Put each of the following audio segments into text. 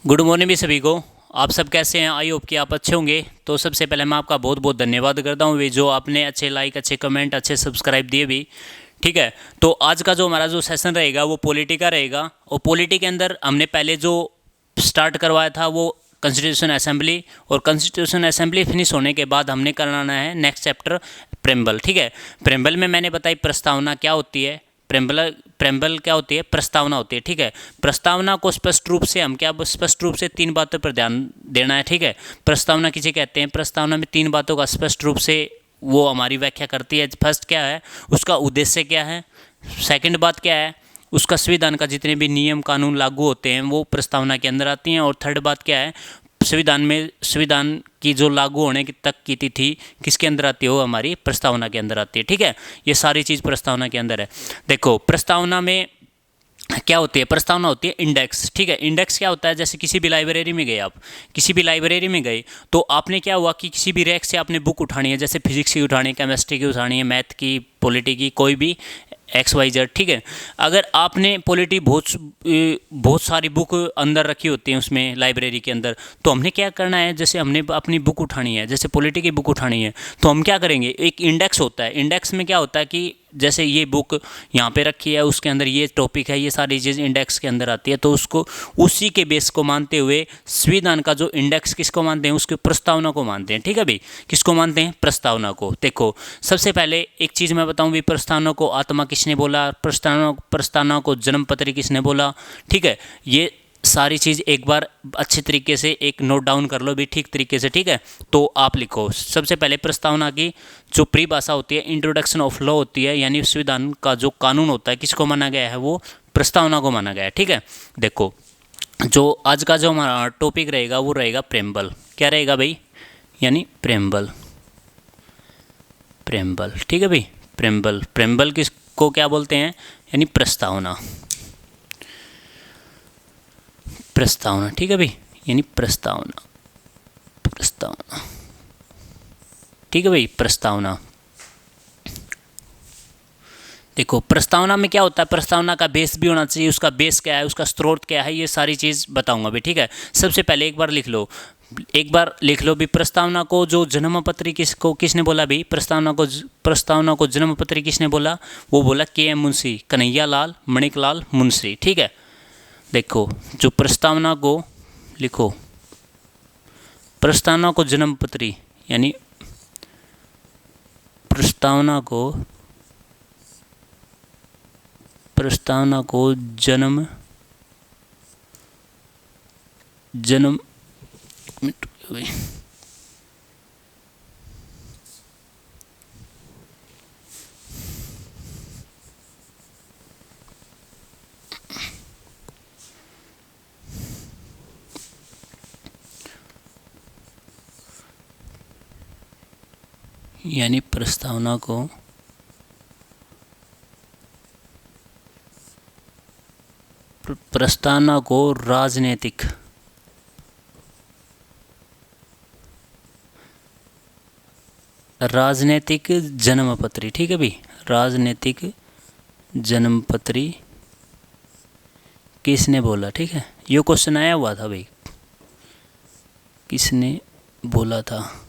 Good morning भी सभी को। आप सब कैसे हैं? आई होप कि आप अच्छे होंगे। तो सबसे पहले मैं आपका बहुत बहुत धन्यवाद करता हूँ भी, जो आपने अच्छे लाइक, अच्छे कमेंट, अच्छे सब्सक्राइब दिए भी। ठीक है, तो आज का जो हमारा जो सेशन रहेगा वो पॉलिटी का रहेगा। और पॉलिटी के अंदर हमने पहले जो स्टार्ट करवाया था वो कॉन्स्टिट्यूशन असेंबली, और कॉन्स्टिट्यूशन असेंबली फिनिश होने के बाद हमने कराना है नेक्स्ट चैप्टर प्रेम्बल। ठीक है, प्रेम्बल में मैंने बताई प्रस्तावना क्या होती है। प्रेम्बल क्या होती है? प्रस्तावना होती है। ठीक है, प्रस्तावना को स्पष्ट रूप से हम क्या स्पष्ट रूप से 3 बातों पर ध्यान देना है। ठीक है, प्रस्तावना किसे कहते हैं? प्रस्तावना में 3 बातों का स्पष्ट रूप से वो हमारी व्याख्या करती है। फर्स्ट क्या है, उसका उद्देश्य क्या है। सेकंड बात क्या है, उसका संविधान का जितने भी नियम कानून लागू होते हैं वो प्रस्तावना के अंदर आती हैं। और थर्ड बात क्या है, संविधान की जो लागू होने की तक की तिथि किसके अंदर आती है? वो हमारी प्रस्तावना के अंदर आती है। ठीक है, ये सारी चीज़ प्रस्तावना के अंदर है। देखो, प्रस्तावना में क्या होती है? प्रस्तावना होती है इंडेक्स। ठीक है, इंडेक्स क्या होता है? जैसे किसी भी लाइब्रेरी में गए, आप किसी भी लाइब्रेरी में गए तो आपने क्या हुआ कि किसी भी रैक से आपने बुक उठानी है, जैसे फिजिक्स की उठानी है, केमिस्ट्री की उठानी है, मैथ की, पॉलिटी की, कोई भी XYZ। ठीक है, अगर आपने पॉलिटी बहुत सारी बुक अंदर रखी होती हैं उसमें लाइब्रेरी के अंदर, तो हमने क्या करना है, जैसे हमने अपनी बुक उठानी है, जैसे पॉलिटी की बुक उठानी है, तो हम क्या करेंगे, एक इंडेक्स होता है। इंडेक्स में क्या होता है कि जैसे ये बुक यहाँ पे रखी है, उसके अंदर ये टॉपिक है, ये सारी चीज़ इंडेक्स के अंदर आती है, तो उसको उसी के बेस को मानते हुए संविधान का जो इंडेक्स किसको मानते हैं? उसकी प्रस्तावना को मानते हैं। ठीक है भाई, किसको मानते हैं? प्रस्तावना को। देखो, सबसे पहले एक चीज़ मैं बताऊं भी, प्रस्तावना को आत्मा किसने बोला, प्रस्तावना को जन्मपत्री किसने बोला। ठीक है, ये सारी चीज़ एक बार अच्छे तरीके से एक नोट डाउन कर लो भी, ठीक तरीके से। ठीक है, तो आप लिखो। सबसे पहले प्रस्तावना की जो परिभाषा होती है, इंट्रोडक्शन ऑफ लॉ होती है, यानी संविधान का जो कानून होता है किसको माना गया है? वो प्रस्तावना को माना गया है। ठीक है, देखो, जो आज का जो हमारा टॉपिक रहेगा वो रहेगा प्रेम्बल। क्या रहेगा भाई? यानी प्रेम्बल। प्रेम्बल, ठीक है भाई, प्रेम्बल। प्रेम्बल किसको क्या बोलते हैं? यानी प्रस्तावना। प्रस्तावना, ठीक है भाई, यानी प्रस्तावना। प्रस्तावना, ठीक है भाई, प्रस्तावना। देखो, प्रस्तावना में क्या होता है, प्रस्तावना का बेस भी होना चाहिए। उसका बेस क्या है, उसका स्रोत क्या है, ये सारी चीज़ बताऊंगा भाई। ठीक है, सबसे पहले एक बार लिख लो भी, प्रस्तावना को जो जन्मपत्री किसने बोला भाई? प्रस्तावना को जन्मपत्री किसने बोला? वो बोला KM मुंशी, कन्हैया लाल मणिकलाल मुंशी। ठीक है, देखो, जो प्रस्तावना को लिखो, प्रस्तावना को जन्मपत्री, यानी प्रस्तावना को जन्म यानी प्रस्तावना को राजनीतिक जन्मपत्री। ठीक है भाई, राजनीतिक जन्मपत्री किसने बोला? ठीक है, ये क्वेश्चन आया हुआ था भाई, किसने बोला था?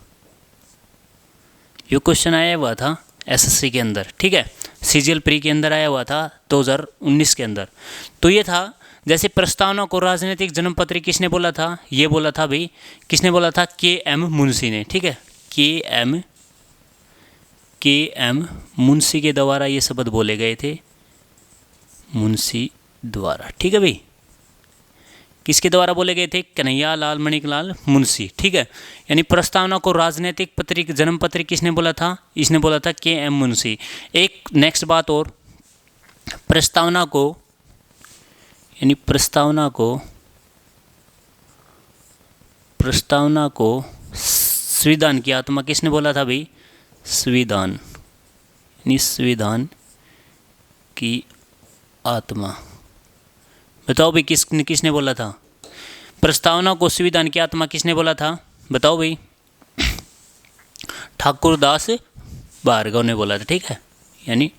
ये क्वेश्चन आया हुआ था SSC के अंदर। ठीक है, CGL प्री के अंदर आया हुआ था 2019 के अंदर। तो ये था, जैसे प्रस्तावना को राजनीतिक जन्मपत्री किसने बोला था? ये बोला था भाई, किसने बोला था? KM मुंशी ने। ठीक है, KM मुंशी के द्वारा ये शब्द बोले गए थे, मुंशी द्वारा। ठीक है भाई, किसके द्वारा बोले गए थे? कन्हैया लाल मणिकलाल मुंशी। ठीक है, यानी प्रस्तावना को राजनीतिक पत्रिक जन्मपत्री किसने बोला था? इसने बोला था KM मुंशी। एक नेक्स्ट बात और, प्रस्तावना को संविधान की आत्मा किसने बोला था भाई? संविधान, यानी संविधान की आत्मा। बताओ भाई, किसने बोला था? प्रस्तावना को संविधान की आत्मा किसने बोला था? बताओ भाई। ठाकुरदास भार्गव ने बोला था। ठीक है, यानी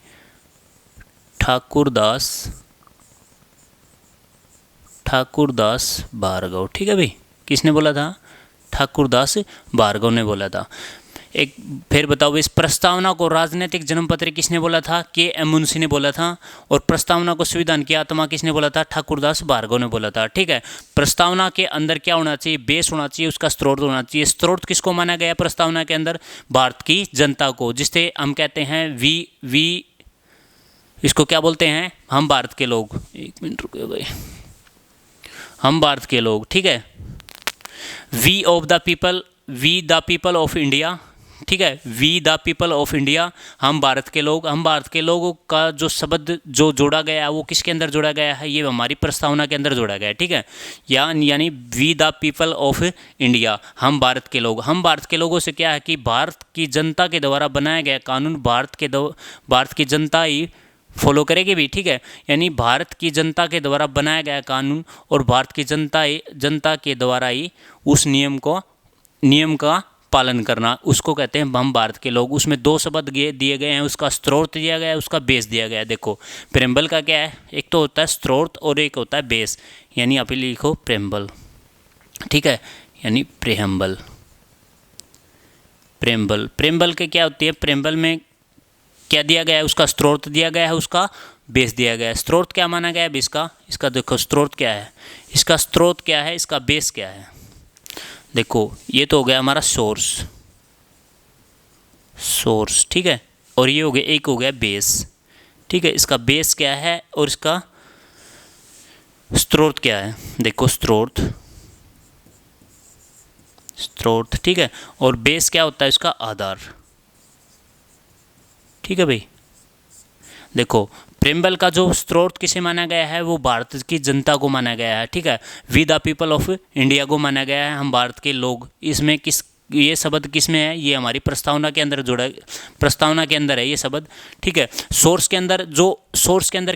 ठाकुरदास ठाकुरदास भार्गव, ठीक है भाई। किसने बोला था? ठाकुरदास भार्गव ने बोला था। एक फिर बताओ, इस प्रस्तावना को राजनीतिक जन्मपत्र किसने बोला था? के.एम. मुंशी ने बोला था। और प्रस्तावना को संविधान की आत्मा किसने बोला था? ठाकुरदास भार्गव ने बोला था, ठीक है। प्रस्तावना के अंदर क्या होना चाहिए? बेस होना चाहिए, उसका स्रोत होना चाहिए। स्रोत किसको माना गया प्रस्तावना के अंदर? भारत की जनता को, जिससे हम कहते हैं वी इसको क्या बोलते हैं? हम भारत के लोग। एक मिनट रुको भाई, हम भारत के लोग, ठीक है। We of the people, we the people of India, ठीक है। We the people of India, हम भारत के लोग। हम भारत के लोगों का जो शब्द जो जोड़ा गया है वो किसके अंदर जोड़ा गया है? ये हमारी प्रस्तावना के अंदर जोड़ा गया है, ठीक है। यानी we the people of India, हम भारत के लोग। हम भारत के लोगों से क्या है कि भारत की जनता के द्वारा बनाया गया कानून भारत की जनता ही फॉलो करेगी भी, ठीक है। यानी भारत की जनता के द्वारा बनाया गया कानून और भारत की जनता के द्वारा ही उस नियम का पालन करना, उसको कहते हैं हम भारत के लोग। उसमें दो शब्द दिए गए हैं, उसका स्रोत दिया गया है, उसका बेस दिया गया है। देखो प्रेम्बल का क्या है? एक तो होता है स्रोत और एक होता है बेस। यानी आप लिखो प्रेम्बल, ठीक है, यानी प्रेम्बल। प्रेम्बल के क्या होती है? प्रेम्बल में क्या दिया गया है? उसका स्रोत दिया गया है, उसका बेस दिया गया है। स्रोत क्या माना गया है इसका देखो स्रोत क्या है, इसका स्रोत क्या है, इसका बेस क्या है। देखो ये तो हो गया हमारा सोर्स, ठीक है। और ये हो गया, एक हो गया बेस, ठीक है। इसका बेस क्या है और इसका स्रोत क्या है? देखो स्रोत, ठीक है। और बेस क्या होता है? इसका आधार, ठीक है भाई। देखो प्रेम्बल का जो स्रोत किसे माना गया है? वो भारत की जनता को माना गया है, ठीक है। We the people of India को माना गया है, हम भारत के लोग। इसमें ये शब्द किस में है? ये हमारी प्रस्तावना के अंदर जुड़ा, प्रस्तावना के अंदर है ये शब्द, ठीक है। सोर्स के अंदर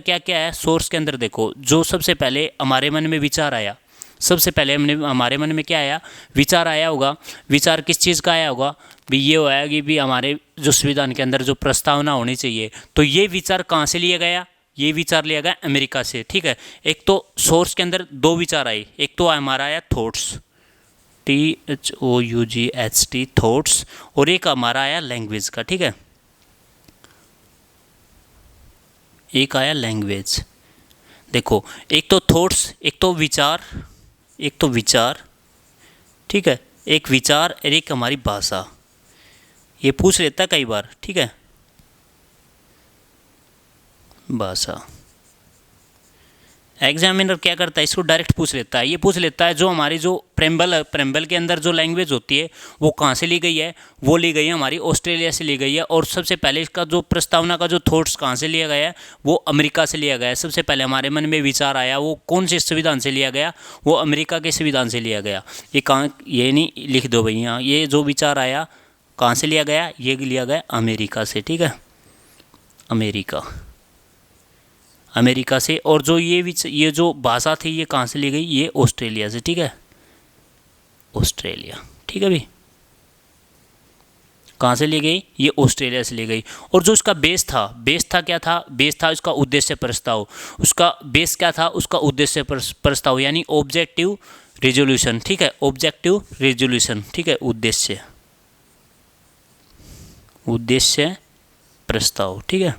क्या क्या है? सोर्स के अंदर देखो, जो सबसे पहले हमारे मन में विचार आया, सबसे पहले हमारे मन में क्या आया? विचार आया होगा। विचार किस चीज़ का आया होगा? भी ये होया कि भी हमारे जो संविधान के अंदर जो प्रस्तावना होनी चाहिए, तो ये विचार कहाँ से लिया गया? ये विचार लिया गया अमेरिका से, ठीक है। एक तो सोर्स के अंदर दो विचार आए, एक तो हमारा आया थॉट्स, THOUGHT थॉट्स, और एक हमारा आया लैंग्वेज का, ठीक है। एक आया लैंग्वेज। देखो एक तो थॉट्स, एक तो विचार, ठीक है। एक विचार और एक हमारी भाषा, ये पूछ लेता है कई बार, ठीक है। भाषा एग्जामिनर क्या करता है? इसको डायरेक्ट पूछ लेता है। ये पूछ लेता है जो हमारी जो प्रेम्बल के अंदर जो लैंग्वेज होती है वो कहाँ से ली गई है? वो ली गई है हमारी ऑस्ट्रेलिया से ली गई है। और सबसे पहले इसका जो प्रस्तावना का जो थॉट्स कहाँ से लिया गया है? वो अमेरिका से लिया गया है। सबसे पहले हमारे मन में विचार आया, वो कौन से संविधान से लिया गया? वो अमेरिका के संविधान से लिया गया। ये कहाँ, ये नहीं लिख दो भाई यहाँ, ये जो विचार आया कहाँ से लिया गया? ये लिया गया अमेरिका से, ठीक है, अमेरिका से। और जो ये जो भाषा थी ये कहाँ से ली गई? ये ऑस्ट्रेलिया से, ठीक है, ऑस्ट्रेलिया, ठीक है भाई। कहाँ से ली गई? ये ऑस्ट्रेलिया से ली गई। और जो इसका बेस था क्या था? बेस था इसका उद्देश्य प्रस्ताव। उसका बेस क्या था? उसका उद्देश्य प्रस्ताव, यानी ऑब्जेक्टिव रेजोल्यूशन, ठीक है, ऑब्जेक्टिव रेजोल्यूशन, ठीक है, उद्देश्य प्रस्ताव, ठीक है।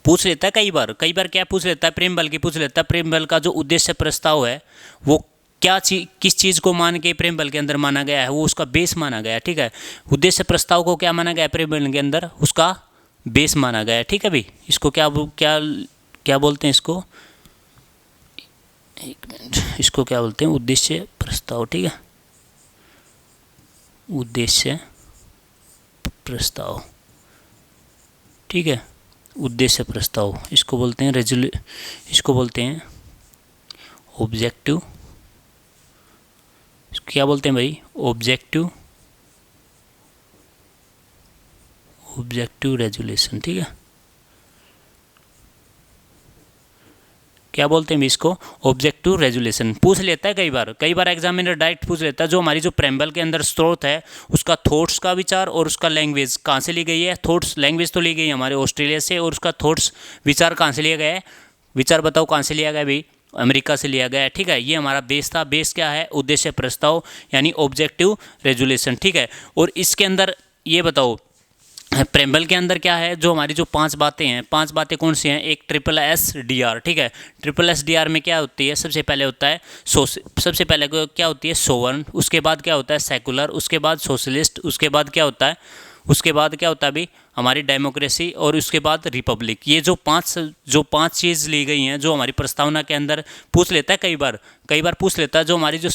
पूछ लेता है कई बार क्या पूछ लेता है? प्रेम्बल की पूछ लेता है। प्रेम्बल का जो उद्देश्य प्रस्ताव है वो किस चीज़ को मान के प्रेम्बल के अंदर माना गया है? वो उसका बेस माना गया है, ठीक है। उद्देश्य प्रस्ताव को क्या माना गया है प्रेम्बल के अंदर? उसका बेस माना गया है, ठीक है भाई। इसको क्या बोलते हैं? इसको एक मिनट, इसको क्या बोलते हैं? उद्देश्य प्रस्ताव, ठीक है, उद्देश्य प्रस्ताव, ठीक है, उद्देश्य प्रस्ताव। इसको बोलते हैं इसको बोलते हैं ऑब्जेक्टिव, क्या बोलते हैं भाई? ऑब्जेक्टिव रेजोल्यूशन, ठीक है। क्या बोलते हैं इसको? Objective resolution. पूछ लेता है कई बार एग्जामिनर डायरेक्ट पूछ लेता है जो हमारी जो प्रेम्बल के अंदर स्रोत है उसका थॉट्स का विचार और उसका लैंग्वेज कहाँ से ली गई है? थॉट्स लैंग्वेज तो ली गई हमारे ऑस्ट्रेलिया से, और उसका थॉट्स विचार कहाँ से लिया गया है? विचार बताओ कहाँ से लिया गया भाई? अमेरिका से लिया गया है, ठीक है। ये हमारा बेस था। बेस क्या है? उद्देश्य प्रस्ताव यानी ऑब्जेक्टिव रेजोल्यूशन, ठीक है। और इसके अंदर ये बताओ प्रेम्बल के अंदर क्या है? जो हमारी जो 5 बातें हैं, 5 बातें कौन सी हैं? एक SSDR, ठीक है। SSDR में क्या होती है? सबसे पहले होता है सबसे पहले क्या होती है? सोवर्ण, उसके बाद क्या होता है? सेकुलर, उसके बाद सोशलिस्ट, उसके बाद क्या होता है? अभी हमारी डेमोक्रेसी, और उसके बाद रिपब्लिक। ये जो पांच चीज़ ली गई हैं, जो हमारी प्रस्तावना के अंदर पूछ लेता है, कई बार पूछ लेता है। जो हमारी जो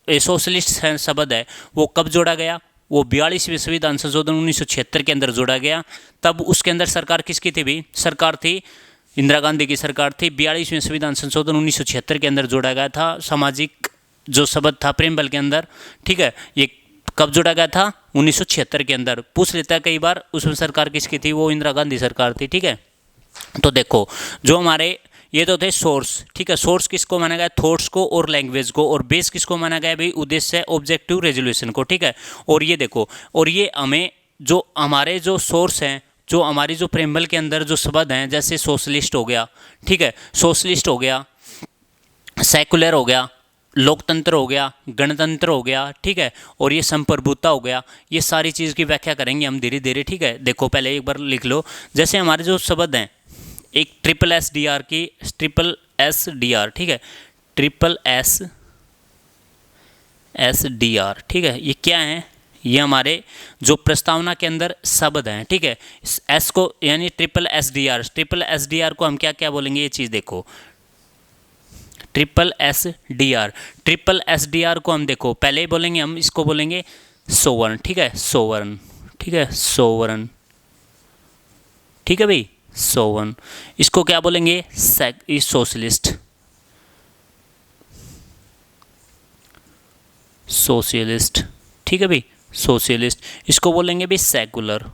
सोशलिस्ट शब्द है वो कब जोड़ा गया? वो 42वें संविधान संशोधन 1976 के अंदर जोड़ा गया। तब उसके अंदर सरकार किसकी थी भी? सरकार थी इंदिरा गांधी की सरकार थी। 42वें संविधान संशोधन 1976 के अंदर जोड़ा गया था सामाजिक जो शब्द था प्रेमबल के अंदर, ठीक है। ये कब जोड़ा गया था? 1976 के अंदर। पूछ लेता है कई बार, उसमें सरकार किसकी थी? वो इंदिरा गांधी सरकार थी, ठीक है। तो देखो जो हमारे ये तो थे सोर्स, ठीक है। सोर्स किसको माना गया? थॉट्स को और लैंग्वेज को। और बेस किसको माना गया भाई? उद्देश्य ऑब्जेक्टिव रेजोल्यूशन को, ठीक है। और ये देखो, और ये हमें जो हमारे जो सोर्स हैं, जो हमारी जो प्रेम्बल के अंदर जो शब्द हैं, जैसे सोशलिस्ट हो गया, ठीक है, सोशलिस्ट हो गया, सेकुलर हो गया, लोकतंत्र हो गया, गणतंत्र हो गया, ठीक है, और ये संप्रभुता हो गया। ये सारी चीज़ की व्याख्या करेंगे हम धीरे धीरे, ठीक है। देखो पहले एक बार लिख लो, जैसे हमारे जो शब्द हैं, एक SSDR की SSDR, ठीक है, SSDR, ठीक है। ये क्या है? ये हमारे जो प्रस्तावना के अंदर शब्द हैं, ठीक है। एस को यानी SSDR को हम क्या क्या बोलेंगे? ये चीज़ देखो, SSDR को हम देखो पहले ही बोलेंगे, हम इसको बोलेंगे सोवर्ण, ठीक है, सोवर्ण, ठीक है, सोवर्ण, ठीक है भाई, सोवर्ण। इसको क्या बोलेंगे? सोशलिस्ट, ठीक है भाई, सोशलिस्ट। इसको बोलेंगे भी सेकुलर,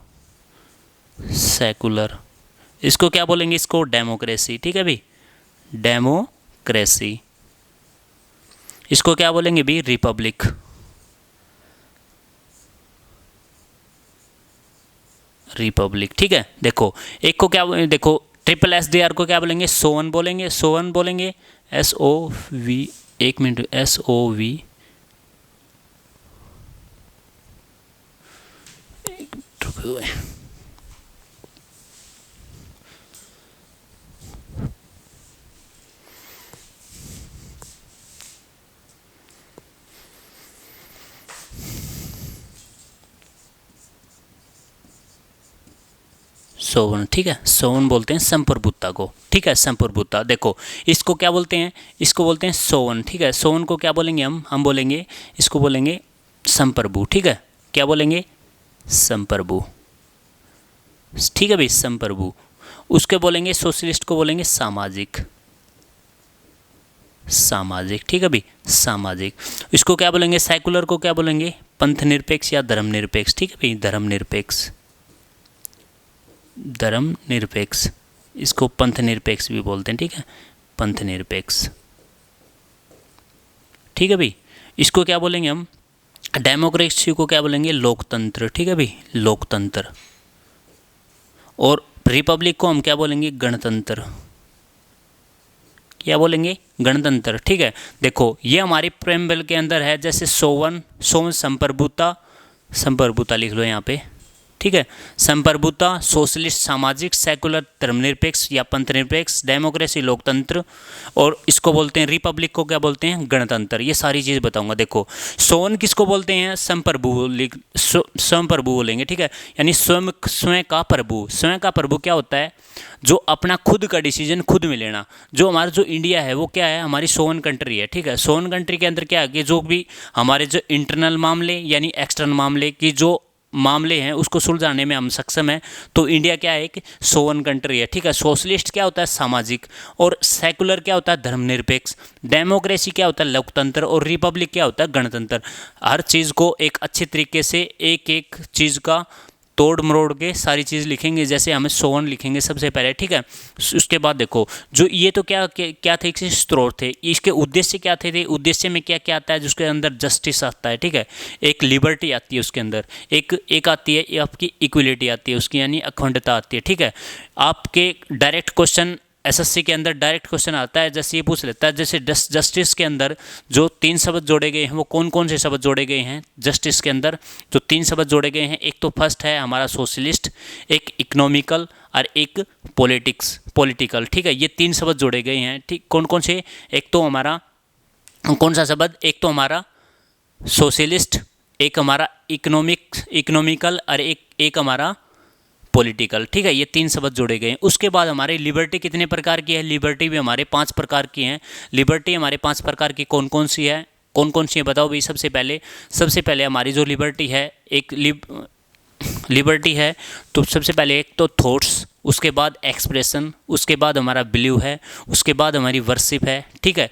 इसको क्या बोलेंगे? इसको डेमोक्रेसी, ठीक है भाई, डेमोक्रेसी। इसको क्या बोलेंगे भी? रिपब्लिक, ठीक है। देखो एक को क्या देखो SSDR को क्या बोलेंगे? सोवन बोलेंगे, SOV, एक मिनट, SOV, सोवन, ठीक है, सोवन बोलते हैं संप्रभुता को, ठीक है, संप्रभुता। देखो इसको क्या बोलते हैं? इसको बोलते हैं सोवन, ठीक है। सोवन को क्या बोलेंगे हम बोलेंगे, इसको बोलेंगे संप्रभु, ठीक है। क्या बोलेंगे? संप्रभु, ठीक है भाई, संप्रभु। उसके बोलेंगे सोशलिस्ट को बोलेंगे सामाजिक, ठीक है भाई, सामाजिक। इसको क्या बोलेंगे? सेकुलर को क्या बोलेंगे? पंथ निरपेक्ष या धर्मनिरपेक्ष, ठीक है भाई, धर्मनिरपेक्ष। इसको पंथ निरपेक्ष भी बोलते हैं, ठीक है, पंथ निरपेक्ष, ठीक है भाई। इसको क्या बोलेंगे हम? डेमोक्रेसी को क्या बोलेंगे? लोकतंत्र, ठीक है भाई, लोकतंत्र। और रिपब्लिक को हम क्या बोलेंगे? गणतंत्र, क्या बोलेंगे? गणतंत्र, ठीक है। देखो ये हमारी प्रेम्बल के अंदर है, जैसे सोवन संप्रभुता लिख लो यहाँ पे, ठीक है, संप्रभुता, सोशलिस्ट सामाजिक, सेकुलर धर्मनिरपेक्ष या पंथ निरपेक्ष, डेमोक्रेसी लोकतंत्र, और इसको बोलते हैं रिपब्लिक को क्या बोलते हैं? गणतंत्र। ये सारी चीज़ बताऊंगा। देखो सोवन किसको बोलते हैं? संप्रभु बोलेंगे, ठीक है, यानी स्वयं का प्रभु। स्वयं का प्रभु क्या होता है? जो अपना खुद का डिसीजन खुद में लेना। जो हमारा जो इंडिया है वो क्या है? हमारी सोवन कंट्री है, ठीक है। सोवन कंट्री के अंदर क्या है कि जो भी हमारे जो इंटरनल मामले यानी एक्सटर्नल मामले की जो मामले हैं उसको सुलझाने में हम सक्षम हैं। तो इंडिया क्या है? एक सोवन कंट्री है, ठीक है। सोशलिस्ट क्या होता है? सामाजिक। और सेकुलर क्या होता है? धर्मनिरपेक्ष। डेमोक्रेसी क्या होता है? लोकतंत्र। और रिपब्लिक क्या होता है? गणतंत्र। हर चीज़ को एक अच्छे तरीके से एक एक चीज़ का तोड़ मरोड़ के सारी चीज़ लिखेंगे। जैसे हमें सोवन लिखेंगे सबसे पहले, ठीक है। उसके बाद देखो जो ये तो क्या थे? इसके स्रोत थे। इसके उद्देश्य क्या थे? उद्देश्य में क्या क्या आता है? जिसके अंदर जस्टिस आता है, ठीक है, एक लिबर्टी आती है उसके अंदर, एक आती है आपकी इक्वलिटी आती है उसकी, यानी अखंडता आती है, ठीक है। आपके डायरेक्ट क्वेश्चन एसएससी के अंदर डायरेक्ट क्वेश्चन आता है, जैसे ये पूछ लेता है जैसे जस्टिस के अंदर जो 3 शब्द जोड़े गए हैं वो कौन कौन से शब्द जोड़े गए हैं। जस्टिस के अंदर जो 3 शब्द जोड़े गए हैं, एक तो फर्स्ट है हमारा सोशलिस्ट, एक इकोनॉमिकल और एक पॉलिटिकल। ठीक है, ये 3 शब्द जोड़े गए हैं। ठीक, कौन कौन से, एक तो हमारा कौन सा शब्द, एक तो हमारा सोशलिस्ट, एक हमारा इकोनॉमिकल और एक हमारा पॉलिटिकल। ठीक है, ये 3 शब्द जोड़े गए हैं। उसके बाद हमारे लिबर्टी कितने प्रकार की है, लिबर्टी भी हमारे 5 प्रकार की हैं। लिबर्टी हमारे 5 प्रकार की कौन कौन सी है, कौन कौन सी है बताओ भाई। सबसे पहले हमारी जो लिबर्टी है, एक लिबर्टी है तो सबसे पहले एक तो थॉट्स, उसके बाद एक्सप्रेशन, उसके बाद हमारा बिलीव है, उसके बाद हमारी वर्शिप है। ठीक है,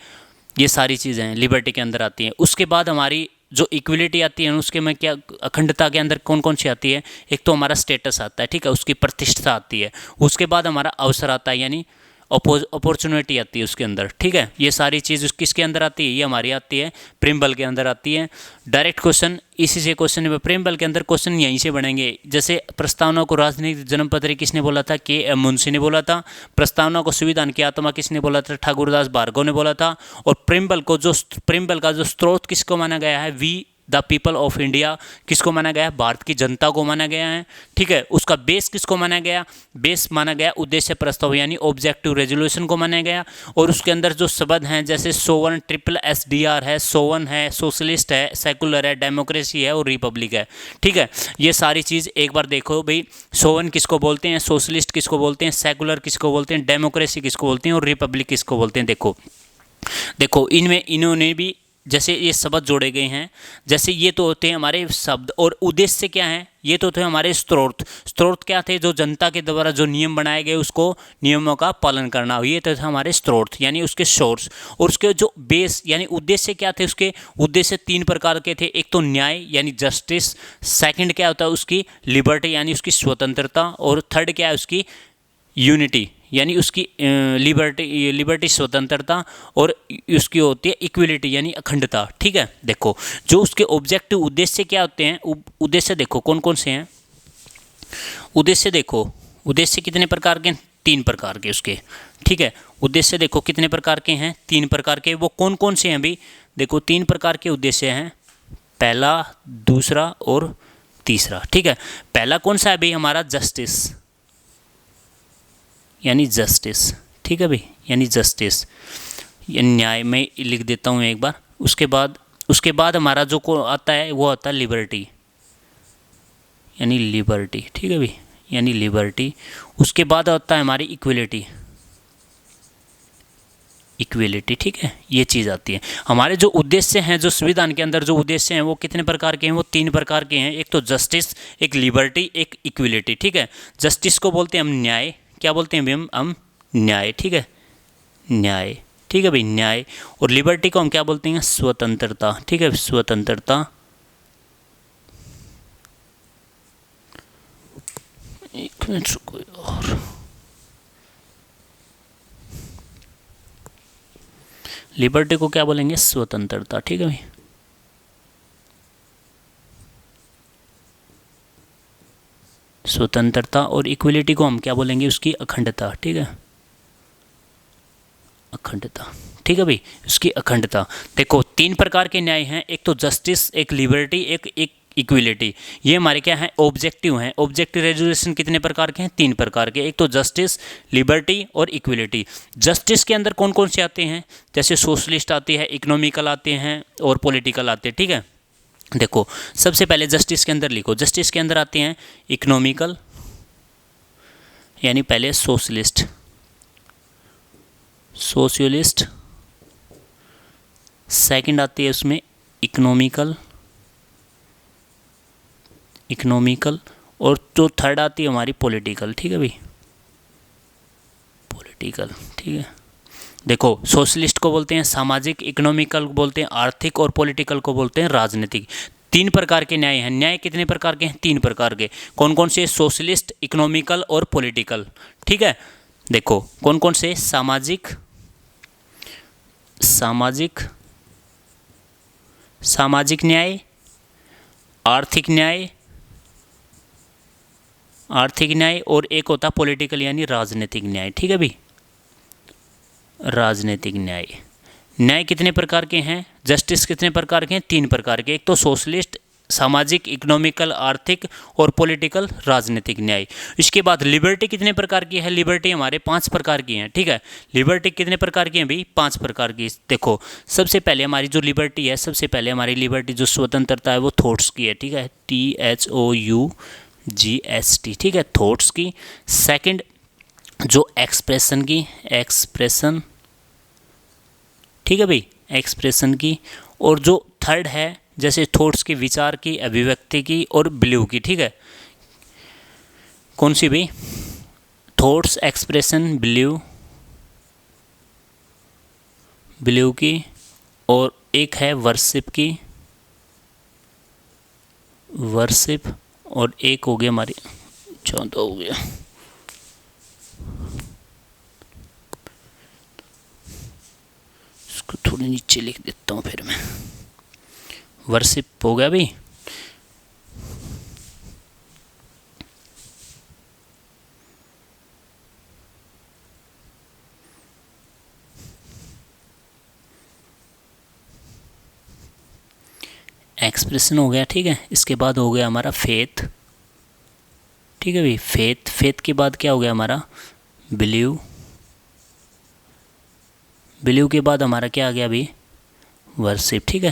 ये सारी चीज़ें हैं लिबर्टी के अंदर आती हैं। उसके बाद हमारी जो इक्वलिटी आती है उसके में क्या, अखंडता के अंदर कौन कौन सी आती है, एक तो हमारा स्टेटस आता है। ठीक है, उसकी प्रतिष्ठा आती है। उसके बाद हमारा अवसर आता है, यानी अपॉर्चुनिटी आती है उसके अंदर। ठीक है, ये सारी चीज़ किसके अंदर आती है, ये हमारी आती है प्रिम्बल के अंदर आती है। डायरेक्ट क्वेश्चन इसी से क्वेश्चन में प्रिम्बल के अंदर क्वेश्चन यहीं से बनेंगे। जैसे प्रस्तावना को राजनीतिक जन्मपत्री किसने बोला था, के.एम. मुंशी ने बोला था। प्रस्तावना को संविधान की आत्मा किसने बोला था, ठाकुरदास भार्गव ने बोला था। और प्रिम्बल का जो स्रोत किसको माना गया है, we the people of India किसको माना गया है, भारत की जनता को माना गया है। ठीक है, उसका बेस किसको माना गया, बेस माना गया उद्देश्य प्रस्ताव यानी ऑब्जेक्टिव रेजोल्यूशन को माना गया। और उसके अंदर जो शब्द हैं जैसे सोवन, SSSR है, सोवन है, सोशलिस्ट है, सेकुलर है, डेमोक्रेसी है और रिपब्लिक है। ठीक है, ये सारी चीज़ एक बार देखो भाई। सोवन किसको बोलते हैं, सोशलिस्ट किसको बोलते हैं, सेकुलर किसको बोलते हैं, डेमोक्रेसी किसको बोलते हैं और रिपब्लिक किसको बोलते हैं। देखो इनमें इन्होंने भी जैसे ये शब्द जोड़े गए हैं, जैसे ये तो होते हैं हमारे शब्द। और उद्देश्य क्या है, ये तो थे हमारे स्रोत क्या थे, जो जनता के द्वारा जो नियम बनाए गए उसको नियमों का पालन करना, ये तो थे हमारे स्रोत यानी उसके सोर्स। और उसके जो बेस यानी उद्देश्य क्या थे, उसके उद्देश्य 3 प्रकार के थे। एक तो न्याय यानी जस्टिस, सेकंड क्या होता है उसकी लिबर्टी यानी उसकी स्वतंत्रता, और थर्ड क्या है उसकी यूनिटी यानी उसकी लिबर्टी स्वतंत्रता, और उसकी होती है इक्वलिटी यानी अखंडता। ठीक है, देखो जो उसके ऑब्जेक्टिव उद्देश्य क्या होते हैं, उद्देश्य देखो कौन कौन से हैं। उद्देश्य देखो, उद्देश्य कितने प्रकार के हैं, 3 प्रकार के उसके। ठीक है, उद्देश्य देखो कितने प्रकार के हैं, 3 प्रकार के। वो कौन कौन से हैं भाई, देखो 3 प्रकार के उद्देश्य हैं, पहला, दूसरा और तीसरा। ठीक है, पहला कौन सा है भाई, हमारा जस्टिस यानी जस्टिस। ठीक है भाई, यानी जस्टिस यानी न्याय, में लिख देता हूँ एक बार। उसके बाद हमारा जो को आता है वो आता है लिबर्टी यानी लिबर्टी। ठीक है भाई, यानी लिबर्टी। उसके बाद आता है हमारी इक्वलिटी। ठीक है, ये चीज़ आती है। हमारे जो उद्देश्य हैं, जो संविधान के अंदर जो उद्देश्य हैं वो कितने प्रकार के हैं, वो 3 प्रकार के हैं। एक तो जस्टिस, एक लिबर्टी, एक इक्वलिटी। ठीक है, जस्टिस को बोलते हैं हम न्याय, क्या बोलते हैं हम न्याय। ठीक है, न्याय। ठीक है भाई, न्याय। और लिबर्टी को हम क्या बोलते हैं, स्वतंत्रता। ठीक है, स्वतंत्रता। एक मिनट रुको और लिबर्टी को क्या बोलेंगे, स्वतंत्रता। ठीक है भाई, स्वतंत्रता। और इक्वलिटी को हम क्या बोलेंगे, उसकी अखंडता। ठीक है, अखंडता। ठीक है भाई, उसकी अखंडता। देखो 3 प्रकार के न्याय हैं, एक तो जस्टिस, एक लिबर्टी, एक इक्वलिटी। ये हमारे क्या है, ऑब्जेक्टिव हैं। ऑब्जेक्टिव रेजोल्यूशन कितने प्रकार के हैं, 3 प्रकार के, एक तो जस्टिस, लिबर्टी और इक्वलिटी। जस्टिस के अंदर कौन कौन से आते हैं, जैसे सोशलिस्ट आती है, इकोनॉमिकल आते हैं और पॉलिटिकल आते हैं। ठीक है, देखो सबसे पहले जस्टिस के अंदर लिखो, जस्टिस के अंदर आते हैं इकोनॉमिकल यानी पहले सोशलिस्ट, सेकंड आती है उसमें इकोनॉमिकल, और जो थर्ड आती है हमारी पॉलिटिकल। ठीक है भाई, पॉलिटिकल। ठीक है, देखो सोशलिस्ट को बोलते हैं सामाजिक, इकोनॉमिकल को बोलते हैं आर्थिक और पॉलिटिकल को बोलते हैं राजनीतिक। 3 प्रकार के न्याय हैं। न्याय कितने प्रकार के हैं, 3 प्रकार के। कौन कौन से, सोशलिस्ट, इकोनॉमिकल और पॉलिटिकल। ठीक है, देखो कौन कौन से, सामाजिक न्याय, आर्थिक न्याय और एक होता पॉलिटिकल यानी राजनीतिक न्याय। ठीक है भाई, राजनीतिक न्याय। न्याय कितने प्रकार के हैं, जस्टिस कितने प्रकार के हैं, 3 प्रकार के। एक तो सोशलिस्ट, सामाजिक, इकोनॉमिकल, आर्थिक और पॉलिटिकल, राजनीतिक न्याय। इसके बाद लिबर्टी कितने प्रकार की है, लिबर्टी हमारे 5 प्रकार की हैं, ठीक है। लिबर्टी कितने प्रकार की हैं भाई, 5 प्रकार की। देखो सबसे पहले हमारी जो लिबर्टी है, सबसे पहले हमारी लिबर्टी जो स्वतंत्रता है वो थॉट्स की है, ठीक है, THOUGHT, ठीक है, थॉट्स की। सेकंड जो एक्सप्रेशन की, एक्सप्रेशन, ठीक है भाई, एक्सप्रेशन की। और जो थर्ड है जैसे थॉट्स की, विचार की, अभिव्यक्ति की और बिलीव की, ठीक है। कौन सी भाई, थॉट्स, एक्सप्रेशन, बिलीव, बिलीव की। और एक है वर्शिप की, वर्शिप। और एक हो गया हमारी, चौथा हो गया, इसको थोड़ी नीचे लिख देता हूँ फिर मैं, वर्शिप हो गया भाई। एक्सप्रेशन हो गया, ठीक है। इसके बाद हो गया हमारा फेथ, ठीक है भाई, फेथ। फेथ के बाद क्या हो गया हमारा, बिलीव। बिलीव के बाद हमारा क्या आ गया भाई, वर्शिप, ठीक है,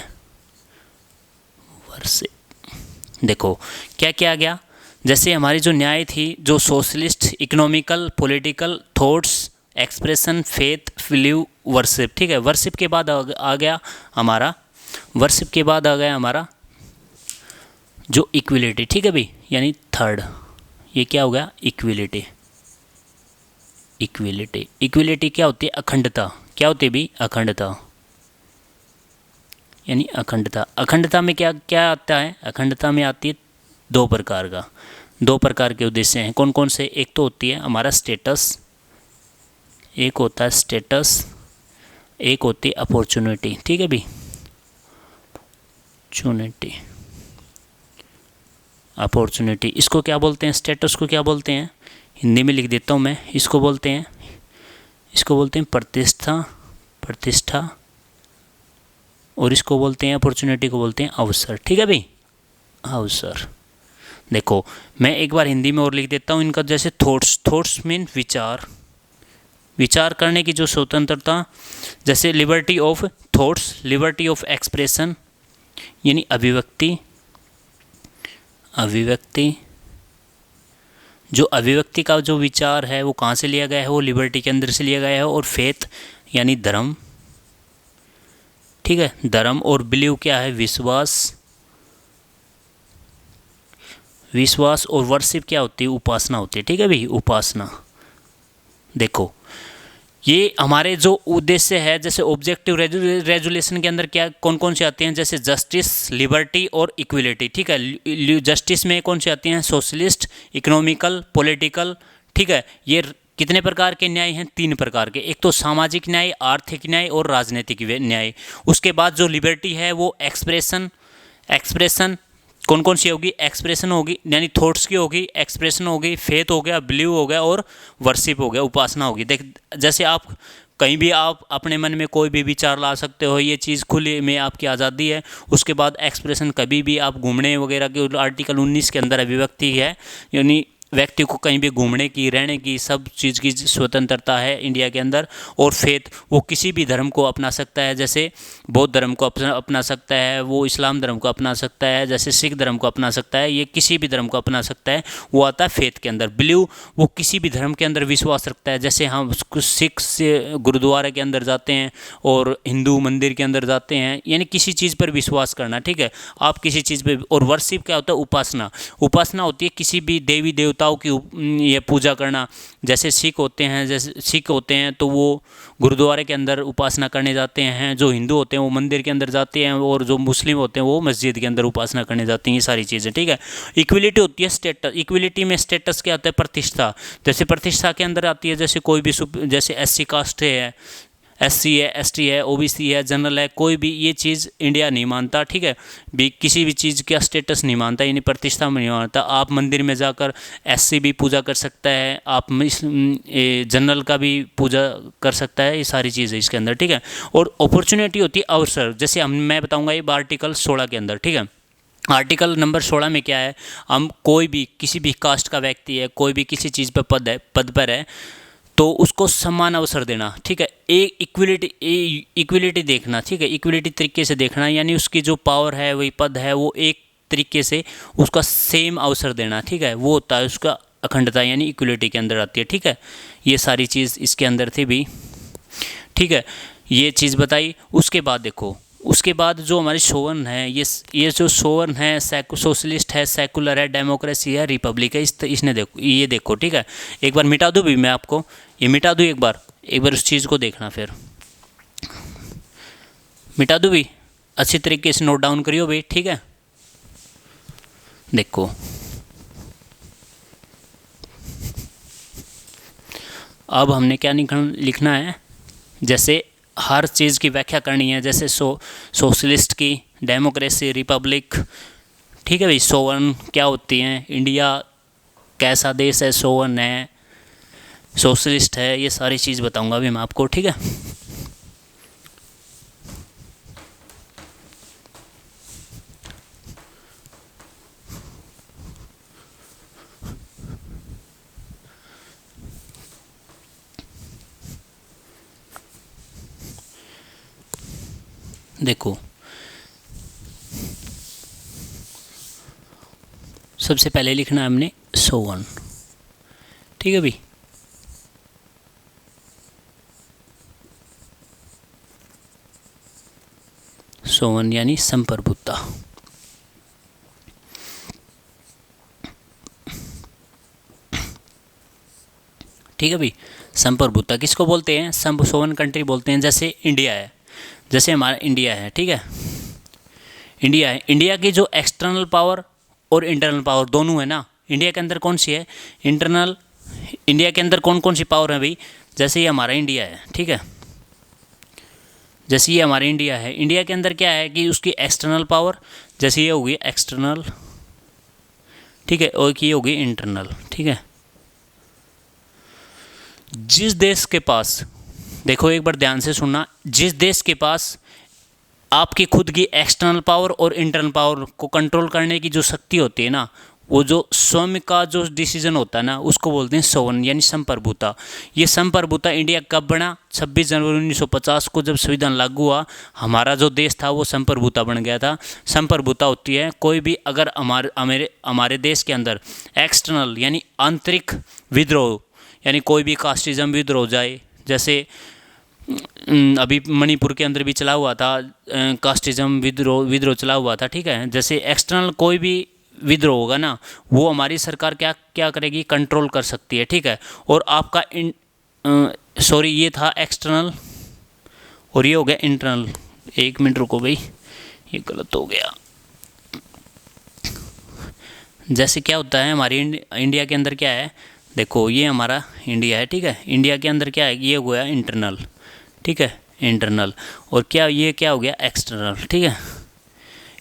वर्शिप। देखो क्या क्या आ गया, जैसे हमारी जो न्याय थी, जो socialist, economical, political, thoughts, expression, faith, believe, worship, ठीक है। वर्शिप के बाद आ गया हमारा, वर्शिप के बाद आ गया हमारा जो इक्विलिटी, ठीक है भाई, यानी थर्ड। ये क्या हो गया, इक्विलिटी। इक्विलिटी, इक्विलिटी क्या होती है, अखंडता। क्या होती है भाई, अखंडता, यानी अखंडता। अखंडता में क्या क्या आता है, अखंडता में आती है 2 प्रकार का, 2 प्रकार के उद्देश्य हैं। कौन कौन से, एक तो होती है हमारा स्टेटस, एक होता है स्टेटस, एक होती है अपॉर्चुनिटी, ठीक है भाई, अपॉर्चुनिटी, अपॉर्चुनिटी। इसको क्या बोलते हैं, स्टेटस को क्या बोलते हैं, हिंदी में लिख देता हूँ मैं, इसको बोलते हैं, इसको बोलते हैं प्रतिष्ठा, प्रतिष्ठा। और इसको बोलते हैं, अपॉर्चुनिटी को बोलते हैं अवसर, ठीक है भाई, अवसर। देखो मैं एक बार हिंदी में और लिख देता हूँ इनका, जैसे थॉट्स, थॉट्स मीन विचार, विचार करने की जो स्वतंत्रता, जैसे liberty of thoughts, liberty of expression, यानी अभिव्यक्ति, अभिव्यक्ति। जो अभिव्यक्ति का जो विचार है वो कहाँ से लिया गया है, वो लिबर्टी के अंदर से लिया गया है। और फेथ यानी धर्म, ठीक है, धर्म। और बिलीव क्या है, विश्वास, विश्वास। और वर्शिप क्या होती है, उपासना होती है, ठीक है भाई, उपासना। देखो ये हमारे जो उद्देश्य है, जैसे ऑब्जेक्टिव रेजुलेशन के अंदर क्या कौन कौन से आते हैं, जैसे जस्टिस, लिबर्टी और इक्विलिटी, ठीक है। जस्टिस में कौन से आती हैं, सोशलिस्ट, इकोनॉमिकल, पॉलिटिकल, ठीक है। ये कितने प्रकार के न्याय हैं, 3 प्रकार के। एक तो सामाजिक न्याय, आर्थिक न्याय और राजनीतिक न्याय। उसके बाद जो लिबर्टी है वो एक्सप्रेशन, एक्सप्रेशन कौन कौन सी होगी, एक्सप्रेशन होगी यानी थॉट्स की होगी, एक्सप्रेशन होगी, फेथ हो गया, बिलीव हो गया और वर्शिप हो गया, उपासना होगी। देख जैसे आप कहीं भी आप अपने मन में कोई भी विचार ला सकते हो, ये चीज़ खुली में आपकी आज़ादी है। उसके बाद एक्सप्रेशन, कभी भी आप घूमने वगैरह के, आर्टिकल 19 के अंदर अभिव्यक्ति है, यानी व्यक्ति को कहीं भी घूमने की, रहने की, सब चीज़ की स्वतंत्रता है इंडिया के अंदर। और फेथ, वो किसी भी धर्म को अपना सकता है, जैसे बौद्ध धर्म को अपना सकता है, वो इस्लाम धर्म को अपना सकता है, जैसे सिख धर्म को अपना सकता है, ये किसी भी धर्म को अपना सकता है, वो आता है फेथ के अंदर। बिलीव, वो किसी भी धर्म के अंदर विश्वास रखता है, जैसे हम सिख से गुरुद्वारे के अंदर जाते हैं और हिंदू मंदिर के अंदर जाते हैं, यानी किसी चीज़ पर विश्वास करना, ठीक है, आप किसी चीज़ पर। और वर्शिप क्या होता है, उपासना। उपासना होती है किसी भी देवी देवताओं की ये पूजा करना। जैसे सिख होते हैं, जैसे सिख होते हैं तो वो गुरुद्वारे के अंदर उपासना करने जाते हैं, जो हिंदू होते हैं वो मंदिर के अंदर जाते हैं, और जो मुस्लिम होते हैं वो मस्जिद के अंदर उपासना करने जाते हैं, ये सारी चीज़ें, ठीक है। इक्विलिटी होती है स्टेटस, इक्विलिटी में स्टेटस क्या होता है, प्रतिष्ठा। जैसे प्रतिष्ठा के अंदर आती है, जैसे कोई भी जैसे SC कास्ट है, SC है, ST है, OBC है, जनरल है, कोई भी ये चीज़ इंडिया नहीं मानता, ठीक है। भी किसी भी चीज़ का स्टेटस नहीं मानता, यानी प्रतिष्ठा नहीं मानता। आप मंदिर में जाकर SC भी पूजा कर सकता है, आप जनरल का भी पूजा कर सकता है, ये सारी चीज़ें इसके अंदर, ठीक है। और अपॉर्चुनिटी होती है, अवसर, जैसे मैं बताऊँगा ये आर्टिकल 16 के अंदर, ठीक है। आर्टिकल नंबर 16 में क्या है, हम कोई भी किसी भी कास्ट का व्यक्ति है, कोई भी किसी चीज़ पर पद पर है, तो उसको समान अवसर देना, ठीक है। एक इक्विलिटी देखना, ठीक है, इक्विलिटी तरीके से देखना, यानी उसकी जो पावर है, वही पद है, वो एक तरीके से उसका सेम अवसर देना, ठीक है। वो होता है उसका अखंडता, यानी इक्विलिटी के अंदर आती है, ठीक है। ये सारी चीज़ इसके अंदर थी भी, ठीक है। ये चीज़ बताई। उसके बाद देखो, उसके बाद जो हमारी सोवन है, ये जो सोवन है, सोशलिस्ट है, सेकुलर है, डेमोक्रेसी है, रिपब्लिक है, इसने देखो, ये देखो, ठीक है। एक बार मिटा दूँ भी मैं आपको, ये मिटा दूँ एक बार उस चीज़ को देखना, फिर मिटा दूँ भी, अच्छी तरीके से नोट डाउन करियो भाई, ठीक है। देखो अब हमने क्या लिखना है, जैसे हर चीज़ की व्याख्या करनी है, जैसे सोशलिस्ट की, डेमोक्रेसी, रिपब्लिक, ठीक है भाई। सोवन क्या होती हैं, इंडिया कैसा देश है, सोवन है, सोशलिस्ट है, ये सारी चीज़ बताऊंगा अभी मैं आपको, ठीक है। देखो सबसे पहले लिखना है हमने सोवन, ठीक है भाई। सोवन यानी संप्रभुता, ठीक है भाई। संप्रभुता किसको बोलते हैं, सोवन कंट्री बोलते हैं। जैसे इंडिया है, जैसे हमारा इंडिया है, ठीक है। इंडिया है, इंडिया की जो एक्सटर्नल पावर और इंटरनल पावर दोनों है ना, इंडिया के अंदर कौन सी है, इंटरनल। इंडिया के अंदर कौन कौन सी पावर है भाई, जैसे ये हमारा इंडिया है, ठीक है। जैसे ये हमारा इंडिया है, इंडिया के अंदर क्या है कि उसकी एक्सटर्नल पावर, जैसे ये होगी एक्सटर्नल, ठीक है, और ये होगी इंटरनल, ठीक है। जिस देश के पास, देखो एक बार ध्यान से सुनना, जिस देश के पास आपकी खुद की एक्सटर्नल पावर और इंटरनल पावर को कंट्रोल करने की जो शक्ति होती है ना, वो जो स्वयं का जो डिसीजन होता है ना, उसको बोलते हैं सोवन, यानी संप्रभुता। ये संप्रभुता इंडिया कब बना, 26 जनवरी 1950 को, जब संविधान लागू हुआ, हमारा जो देश था वो संप्रभुता बन गया था। संप्रभुता होती है कोई भी अगर हमारे देश के अंदर एक्सटर्नल यानी आंतरिक विद्रोह, यानी कोई भी कास्टिज्म विद्रोह हो जाए, जैसे अभी मणिपुर के अंदर भी चला हुआ था, कास्टिज्म विद्रोह चला हुआ था, ठीक है। जैसे एक्सटर्नल कोई भी विद्रोह होगा ना, वो हमारी सरकार क्या क्या करेगी, कंट्रोल कर सकती है, ठीक है। और आपका सॉरी ये था एक्सटर्नल और ये हो गया इंटरनल। एक मिनट रुको भाई, ये गलत हो गया। जैसे क्या होता है हमारी इंडिया के अंदर क्या है, देखो ये हमारा इंडिया है, ठीक है। इंडिया के अंदर क्या है, ये हो गया इंटरनल, ठीक है, इंटरनल। और क्या ये क्या हो गया एक्सटर्नल, ठीक है।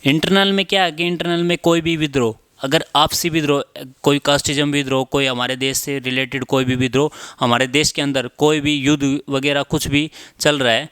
इंटरनल में क्या है कि इंटरनल में कोई भी विद्रोह, अगर आपसी विद्रोह, कोई कास्टिज्म विद्रोह, कोई हमारे देश से रिलेटेड कोई भी विद्रोह, हमारे देश के अंदर कोई भी युद्ध वगैरह कुछ भी चल रहा है,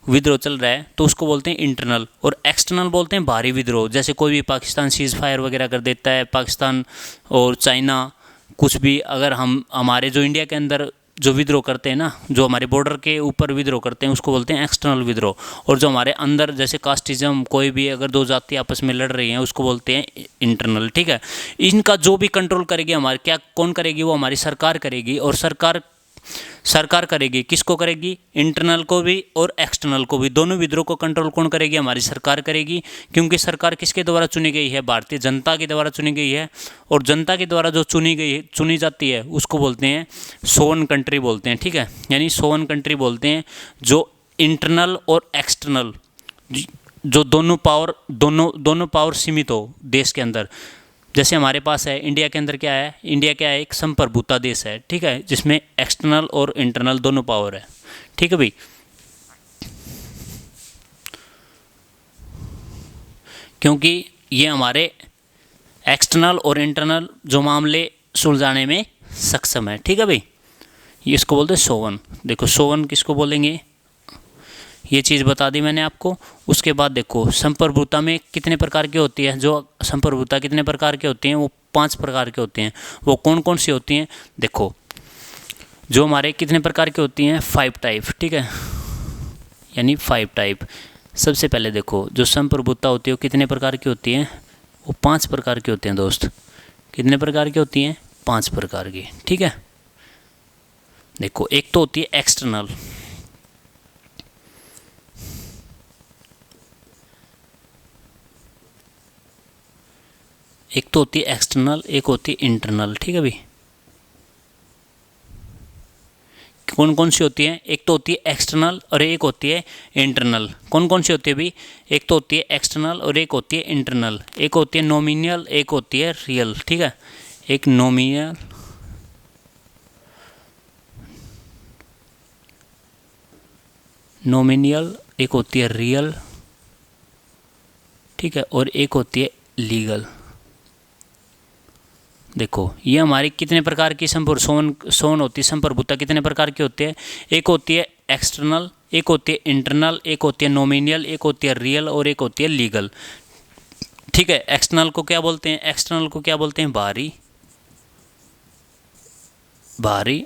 विद्रोह चल रहा है, तो उसको बोलते हैं इंटरनल। और एक्सटर्नल बोलते हैं बाहरी विद्रोह, जैसे कोई भी पाकिस्तान सीज़ फायर वगैरह कर देता है, पाकिस्तान और चाइना कुछ भी, अगर हम हमारे जो इंडिया के अंदर जो विद्रोह करते हैं ना, जो हमारे बॉर्डर के ऊपर विद्रोह करते हैं, उसको बोलते हैं एक्सटर्नल विद्रोह। और जो हमारे अंदर जैसे कास्टिज्म, कोई भी अगर दो जाति आपस में लड़ रही हैं, उसको बोलते हैं इंटरनल, ठीक है। इनका जो भी कंट्रोल करेगी हमारे, क्या कौन करेगी, वो हमारी सरकार करेगी। और सरकार करेगी, किसको करेगी, इंटरनल को भी और एक्सटर्नल को भी, दोनों विद्रोह को कंट्रोल कौन करेगी, हमारी सरकार करेगी। क्योंकि सरकार किसके द्वारा चुनी गई है, भारतीय जनता के द्वारा चुनी गई है। और जनता के द्वारा जो चुनी जाती है उसको बोलते हैं सोवन कंट्री बोलते हैं, ठीक है। यानी सोवन कंट्री बोलते हैं जो इंटरनल और एक्सटर्नल, जो दोनों पावर सीमित हो देश के अंदर। जैसे हमारे पास है इंडिया के अंदर क्या है, इंडिया क्या है, एक संप्रभुता देश है, ठीक है, जिसमें एक्सटर्नल और इंटरनल दोनों पावर है, ठीक है भाई। क्योंकि ये हमारे एक्सटर्नल और इंटरनल जो मामले सुलझाने में सक्षम है। ठीक है भाई, ये इसको बोलते हैं सोवन। देखो सोवन किसको बोलेंगे, ये चीज़ बता दी मैंने आपको। उसके बाद देखो संप्रभुता में कितने प्रकार की होती है, जो संप्रभुता कितने प्रकार की होती हैं, वो 5 प्रकार के होते हैं। वो कौन कौन सी होती हैं, देखो जो हमारे कितने प्रकार की होती हैं, 5 टाइप। ठीक है, यानी 5 टाइप। सबसे पहले देखो जो संप्रभुता होती है वो कितने प्रकार की होती हैं, वो 5 प्रकार की होते हैं दोस्त। कितने प्रकार की होती हैं, 5 प्रकार की। ठीक है, देखो एक तो होती है एक्सटर्नल, एक तो होती है एक्सटर्नल, एक होती है इंटरनल। ठीक है भाई, कौन कौन सी होती है, एक तो होती है एक्सटर्नल और एक होती है इंटरनल। कौन कौन सी होती है भाई, एक तो होती है एक्सटर्नल और एक होती है इंटरनल। एक होती है नॉमिनल, एक होती है रियल। ठीक है, एक नॉमिनल, एक होती है रियल। ठीक है, और एक होती है लीगल। देखो ये हमारी कितने प्रकार की सोन होती है, संप्रभुता कितने प्रकार की होती है, एक होती है एक्सटर्नल, एक होती है इंटरनल, एक होती है नॉमिनल, एक होती है रियल और एक होती है लीगल। ठीक है, एक्सटर्नल को क्या बोलते हैं, एक्सटर्नल को क्या बोलते हैं, बाहरी,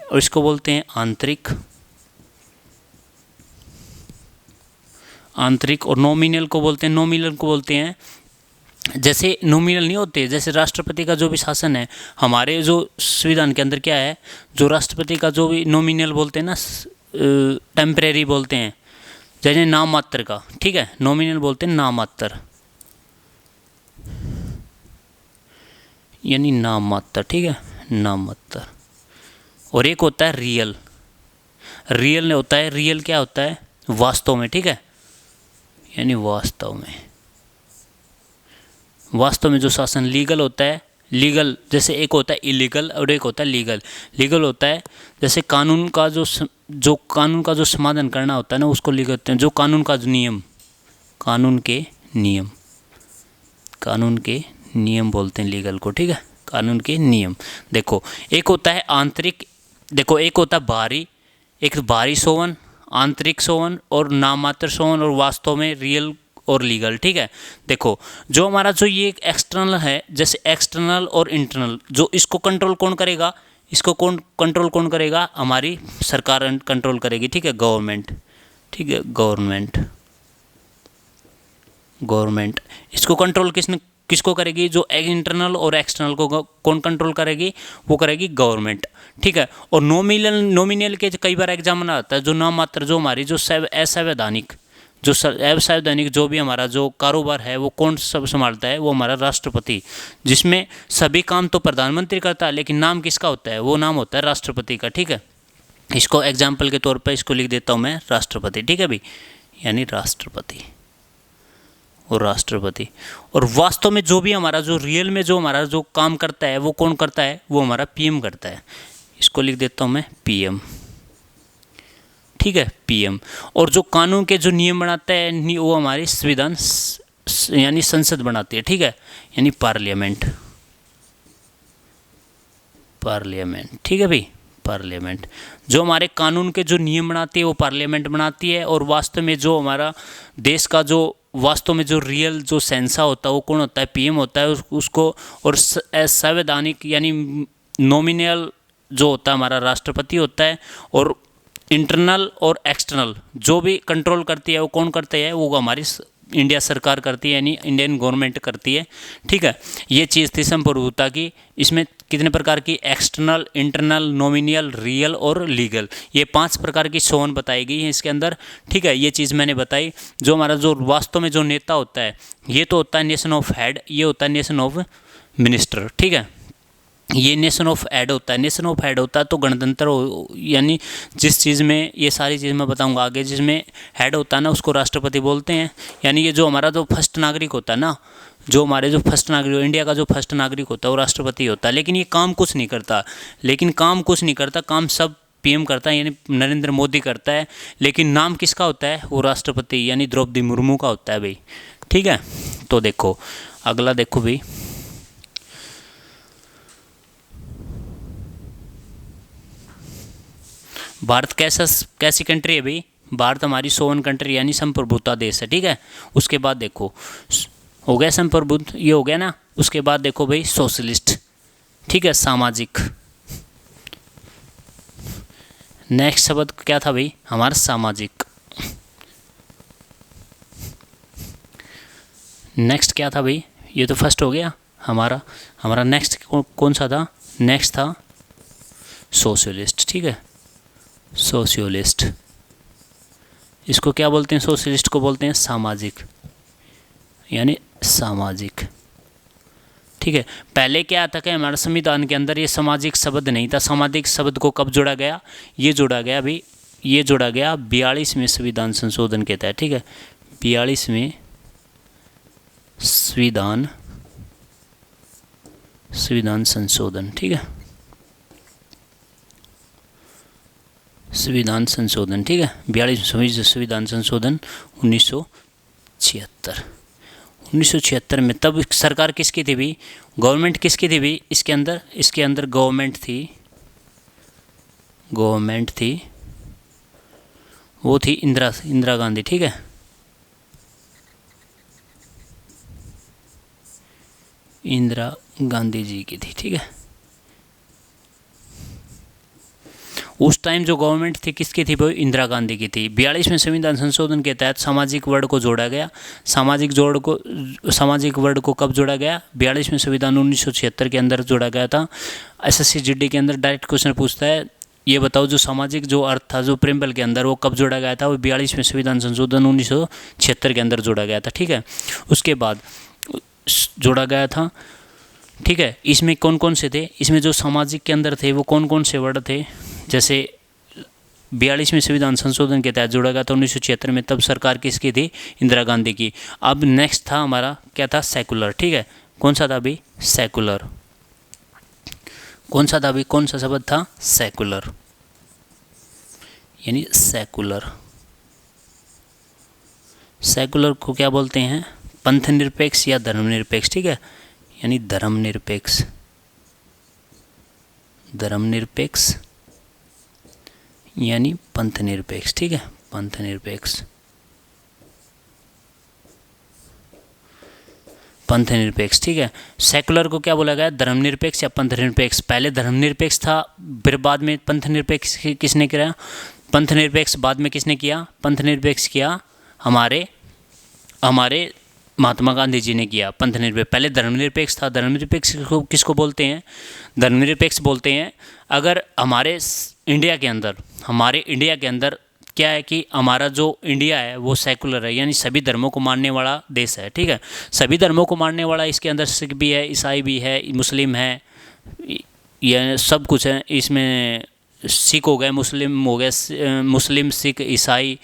और इसको बोलते हैं आंतरिक, और नॉमिनल को बोलते हैं जैसे नॉमिनल नहीं होते, जैसे राष्ट्रपति का जो भी शासन है हमारे जो संविधान के अंदर क्या है, जो राष्ट्रपति का जो भी नॉमिनल बोलते हैं ना, टेम्परेरी बोलते हैं, जैसे नाम मात्र का। ठीक है, नॉमिनल बोलते हैं नाम मात्र, यानी नाम मात्र। ठीक है, नाम मात्र। और एक होता है रियल, रियल क्या होता है, वास्तव में। ठीक है, यानी वास्तव में जो शासन। लीगल होता है, लीगल जैसे एक होता है इलीगल और एक होता है लीगल। लीगल होता है जैसे कानून का जो समाधान करना होता है ना, उसको लीगल कहते हैं। जो कानून के नियम बोलते हैं लीगल को। ठीक है, कानून के नियम। देखो एक होता है आंतरिक, देखो एक होता है बाहरी, एक बाहरी सोवन, आंतरिक सोवन और नाममात्र सोवन, और वास्तव में रियल और लीगल। ठीक है, देखो जो हमारा जो ये एक्सटर्नल है, जैसे एक्सटर्नल और इंटरनल, जो इसको कंट्रोल कौन करेगा, कंट्रोल कौन करेगा, हमारी सरकार कंट्रोल करेगी। ठीक है, गवर्नमेंट। ठीक है, गवर्नमेंट इसको कंट्रोल किसको करेगी, जो इंटरनल और एक्सटर्नल को कौन कंट्रोल करेगी, वो करेगी गवर्नमेंट। ठीक है, और नॉमिनल के कई बार एग्जाम में आता है, जो नाम मात्र, जो हमारी जो असंवैधानिक जो भी हमारा जो कारोबार है वो कौन सब संभालता है, वो हमारा राष्ट्रपति। जिसमें सभी काम तो प्रधानमंत्री करता है, लेकिन नाम किसका होता है, वो नाम होता है राष्ट्रपति का। ठीक है, इसको एग्जाम्पल के तौर पर इसको लिख देता हूँ मैं, राष्ट्रपति। ठीक है भाई, यानी राष्ट्रपति। और वास्तव में जो भी हमारा जो रियल में जो हमारा जो काम करता है, वो कौन करता है, वो हमारा पीएम करता है। इसको लिख देता हूँ मैं, पीएम। ठीक है, पीएम। और जो कानून के जो नियम बनाता है वो हमारी संविधान यानी संसद बनाती है। ठीक है, यानी पार्लियामेंट। ठीक है भाई, पार्लियामेंट। जो हमारे कानून के जो नियम बनाती है वो पार्लियामेंट बनाती है। और वास्तव में जो हमारा देश का जो वास्तव में जो रियल जो सेंसा होता है वो कौन होता है, पीएम होता है उसको। और संवैधानिक यानी नॉमिनल जो होता है हमारा राष्ट्रपति होता है। और इंटरनल और एक्सटर्नल जो भी कंट्रोल करती है वो कौन करते हैं, वो हमारी इंडिया सरकार करती है, यानी इंडियन गवर्नमेंट करती है। ठीक है, ये चीज़ थी संप्रभुता की। इसमें कितने प्रकार की, एक्सटर्नल, इंटरनल, नॉमिनल, रियल और लीगल, ये 5 प्रकार की सोन बताई गई है इसके अंदर। ठीक है, ये चीज़ मैंने बताई। जो हमारा जो वास्तव में जो नेता होता है, ये तो होता है नेशन ऑफ हेड, ये होता है नेशन ऑफ मिनिस्टर। ठीक है, ये नेशन ऑफ हेड होता है। तो गणतंत्र यानी जिस चीज़ में, ये सारी चीज़ मैं बताऊंगा आगे, जिसमें हेड होता है ना उसको राष्ट्रपति बोलते हैं। यानी ये जो हमारा जो फर्स्ट नागरिक होता है ना, जो हमारे जो फर्स्ट नागरिक, इंडिया का जो फर्स्ट नागरिक होता है वो राष्ट्रपति होता है। लेकिन ये काम कुछ नहीं करता, काम सब पीएम करता है, यानी नरेंद्र मोदी करता है। लेकिन नाम किसका होता है, वो राष्ट्रपति यानी द्रौपदी मुर्मू का होता है भाई। ठीक है। तो देखो अगला देखो भाई, भारत कैसी कंट्री है भाई? भारत हमारी सोवन कंट्री यानी संप्रभुता देश है, ठीक है। उसके बाद देखो हो गया संप्रभुत्व, ये हो गया ना। उसके बाद देखो भाई सोशलिस्ट, ठीक है, सामाजिक। नेक्स्ट शब्द क्या था भाई हमारा? सामाजिक। नेक्स्ट क्या था भाई? ये तो फर्स्ट हो गया हमारा नेक्स्ट कौन सा था? नेक्स्ट था सोशलिस्ट, ठीक है, सोशलिस्ट। इसको क्या बोलते हैं? सोशलिस्ट को बोलते हैं सामाजिक, यानी सामाजिक, ठीक है। पहले क्या था कि हमारे संविधान के अंदर ये सामाजिक शब्द नहीं था। सामाजिक शब्द को कब जोड़ा गया? ये जोड़ा गया भाई, ये जोड़ा गया 42वें संविधान संशोधन के तहत, ठीक है। 42वें संविधान संशोधन, ठीक है, संविधान संशोधन, ठीक है। 42वें संविधान संशोधन 1976 में। तब सरकार किसकी थी भी? गवर्नमेंट किसकी थी भी? इसके अंदर गवर्नमेंट थी, वो थी इंदिरा गांधी, ठीक है। इंदिरा गांधी जी की थी, ठीक है। उस टाइम जो गवर्नमेंट थी किसकी थी? वो इंदिरा गांधी की थी। 42वें संविधान संशोधन के तहत सामाजिक वर्ड को जोड़ा गया। सामाजिक वर्ड को कब जोड़ा गया? 42वें संविधान 1976 के अंदर जोड़ा गया था। SSC GD के अंदर डायरेक्ट क्वेश्चन पूछता है, ये बताओ जो सामाजिक जो अर्थ था जो प्रेम्बल के अंदर, वो कब जोड़ा गया था? वो 42वें संविधान संशोधन 1976 के अंदर जोड़ा गया था, ठीक है। उसके बाद जोड़ा गया था, ठीक है। इसमें कौन कौन से थे? इसमें जो सामाजिक के अंदर थे वो कौन कौन से वर्ड थे? जैसे 42वें संविधान संशोधन के तहत जोड़ा गया था 1976 में, तब सरकार किसकी थी? इंदिरा गांधी की। अब नेक्स्ट था हमारा क्या था? सेकुलर, ठीक है। कौन सा था अभी? सेकुलर। कौन सा था अभी? कौन सा शब्द था? सेकुलर, यानी सेकुलर। सेकुलर को क्या बोलते हैं? पंथ निरपेक्ष या धर्मनिरपेक्ष, ठीक है, यानी धर्मनिरपेक्ष, यानी पंथ निरपेक्ष, ठीक है, पंथ निरपेक्ष, ठीक है। सेकुलर को क्या बोला गया? धर्मनिरपेक्ष या पंथ निरपेक्ष। पहले धर्मनिरपेक्ष था, फिर बाद में पंथ निरपेक्ष किसने किया? पंथ निरपेक्ष बाद में किसने किया? पंथ निरपेक्ष किया हमारे महात्मा गांधी जी ने किया। पंथ निरपेक्ष पहले धर्मनिरपेक्ष था। धर्मनिरपेक्ष किसको बोलते हैं? धर्मनिरपेक्ष बोलते हैं अगर हमारे इंडिया के अंदर क्या है कि हमारा जो इंडिया है वो सेकुलर है, यानी सभी धर्मों को मानने वाला देश है, ठीक है। सभी धर्मों को मानने वाला, इसके अंदर सिख भी है, ईसाई भी है, मुस्लिम है, यह सब कुछ है इसमें। सिख हो गए, मुस्लिम सिख ईसाई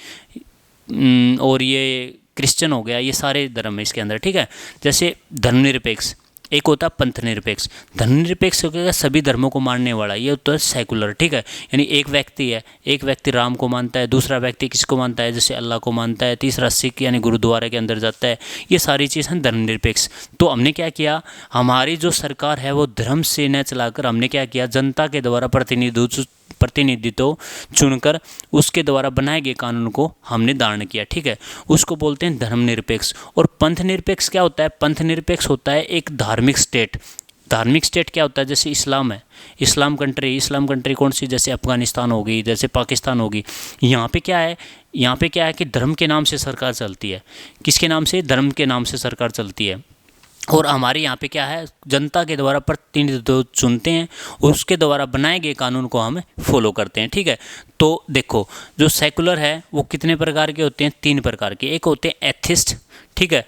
और ये क्रिश्चियन हो गया, ये सारे धर्म है इसके अंदर, ठीक है। जैसे धर्मनिरपेक्ष, एक होता है पंथ निरपेक्ष। धर्मनिरपेक्ष हो गया सभी धर्मों को मानने वाला, ये होता है सेकुलर, ठीक है। यानी एक व्यक्ति राम को मानता है, दूसरा व्यक्ति किसको मानता है? जैसे अल्लाह को मानता है, तीसरा सिख यानी गुरुद्वारे के अंदर जाता है। ये सारी चीज़ हैं धर्मनिरपेक्ष। तो हमने क्या किया? हमारी जो सरकार है वो धर्म से न चलाकर हमने क्या किया? जनता के द्वारा प्रतिनिधित्व चुनकर उसके द्वारा बनाए गए कानून को हमने धारण किया, ठीक है। उसको बोलते हैं धर्मनिरपेक्ष। और पंथ निरपेक्ष क्या होता है? पंथ निरपेक्ष होता है एक धार्मिक स्टेट। धार्मिक स्टेट क्या होता है? जैसे इस्लाम है, इस्लाम कंट्री कौन सी? जैसे अफगानिस्तान होगी, जैसे पाकिस्तान होगी। यहाँ पे क्या है कि धर्म के नाम से सरकार चलती है। किसके नाम से? धर्म के नाम से सरकार चलती है। और हमारे यहाँ पे क्या है? जनता के द्वारा प्रतिनिधित्व चुनते हैं, उसके द्वारा बनाए गए कानून को हम फॉलो करते हैं, ठीक है। तो देखो जो सेकुलर है वो कितने प्रकार के होते हैं? 3 प्रकार के। एक होते हैं एथिस्ट, ठीक है,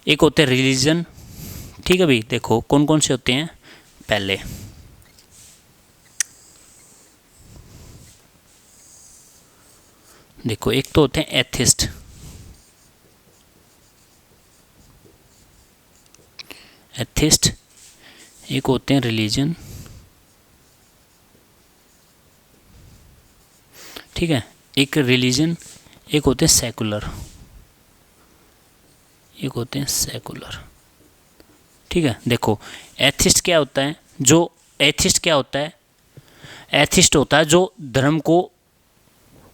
एक होते हैं रिलीजन, ठीक है भाई। देखो कौन कौन से होते हैं? पहले देखो, एक तो होते हैं एथिस्ट, एक होते हैं रिलीजन, ठीक है, एक रिलीजन, एक होते हैं सेकुलर, एक होते हैं सेकुलर। ठीक है, देखो एथिस्ट क्या होता है, जो एथिस्ट क्या होता है, एथिस्ट होता है जो धर्म को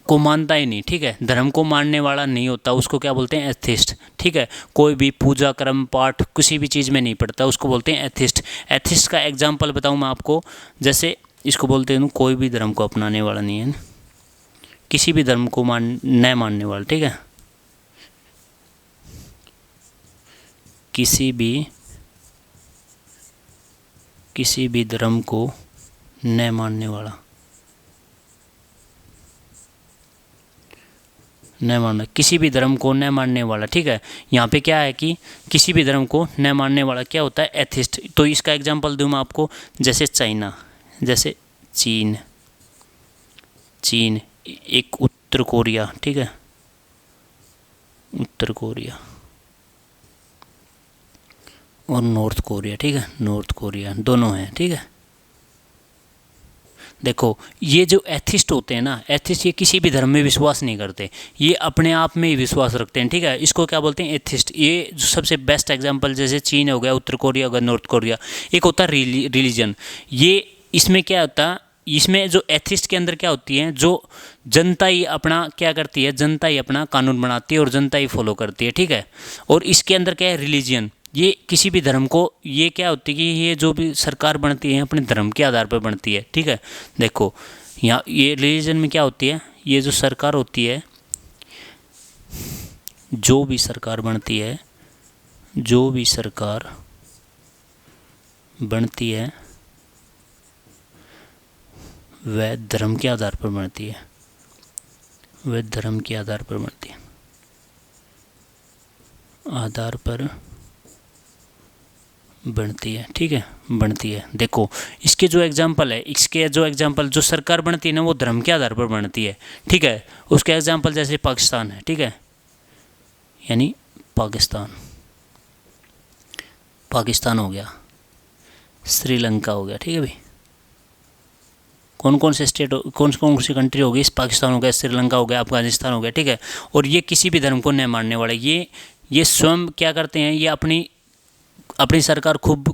मानता ही नहीं। ठीक है, धर्म को मानने वाला नहीं होता, उसको क्या बोलते हैं, एथिस्ट। ठीक है, कोई भी पूजा कर्म पाठ किसी भी चीज़ में नहीं पड़ता, उसको बोलते हैं एथिस्ट। एथिस्ट का एग्जांपल बताऊं मैं आपको, जैसे इसको बोलते हैं कोई भी धर्म को अपनाने वाला नहीं है, किसी भी धर्म को न मानने वाला। ठीक है, किसी भी धर्म को न मानने वाला, न मानना, किसी भी धर्म को न मानने वाला। ठीक है, यहाँ पे क्या है कि किसी भी धर्म को न मानने वाला क्या होता है, एथिस्ट। तो इसका एग्जांपल दूँ मैं आपको, जैसे चाइना, जैसे चीन, एक उत्तर कोरिया। ठीक है, उत्तर कोरिया और नॉर्थ कोरिया। ठीक है, नॉर्थ कोरिया दोनों हैं। ठीक है, देखो ये जो एथिस्ट होते हैं ना, एथिस्ट ये किसी भी धर्म में विश्वास नहीं करते, ये अपने आप में ही विश्वास रखते हैं। ठीक है, इसको क्या बोलते हैं, एथिस्ट। ये जो सबसे बेस्ट एग्जांपल, जैसे चीन हो गया, उत्तर कोरिया हो गया, नॉर्थ कोरिया। एक होता है रिलीजन, ये इसमें क्या होता है, इसमें जो एथिस्ट के अंदर क्या होती है, जो जनता ही अपना क्या करती है, जनता ही अपना कानून बनाती है और जनता ही फॉलो करती है। ठीक है, और इसके अंदर क्या है, रिलीजियन, ये किसी भी धर्म को, ये क्या होती है कि ये जो भी सरकार बनती है अपने धर्म के आधार पर बनती है। ठीक है, देखो यहाँ ये रिलीजन में क्या होती है, ये जो सरकार होती है, जो भी सरकार बनती है, जो भी सरकार बनती है वह धर्म के आधार पर बनती है, वह धर्म के आधार पर बनती है, आधार पर बनती है। ठीक है, बनती है। देखो इसके जो एग्जांपल है, इसके जो एग्जांपल, जो सरकार बनती है ना वो धर्म के आधार पर बनती है। ठीक है, उसके एग्जांपल जैसे पाकिस्तान है। ठीक है, यानी पाकिस्तान हो गया, श्रीलंका हो गया। ठीक है भाई, कौन कौन से स्टेट, कौन सी कंट्री होगी, पाकिस्तान हो गया, श्रीलंका हो गया, अफगानिस्तान हो गया। ठीक है, और ये किसी भी धर्म को नहीं मानने वाले, ये स्वयं क्या करते हैं, ये अपनी सरकार खुद ब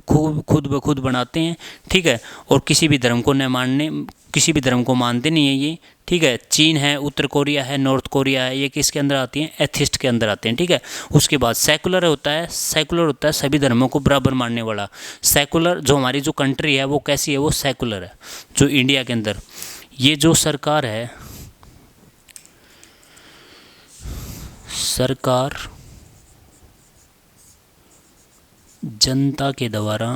खुद बनाते हैं। ठीक है, और किसी भी धर्म को न मानने, किसी भी धर्म को मानते नहीं है ये। ठीक है, चीन है, उत्तर कोरिया है, नॉर्थ कोरिया है, ये किसके अंदर आती हैं, एथिस्ट के अंदर आते हैं। ठीक है, उसके बाद सेकुलर होता है सभी धर्मों को बराबर मानने वाला। सेकुलर जो हमारी जो कंट्री है वो कैसी है, वो सेकुलर है। जो इंडिया के अंदर ये जो सरकार है, सरकार जनता के द्वारा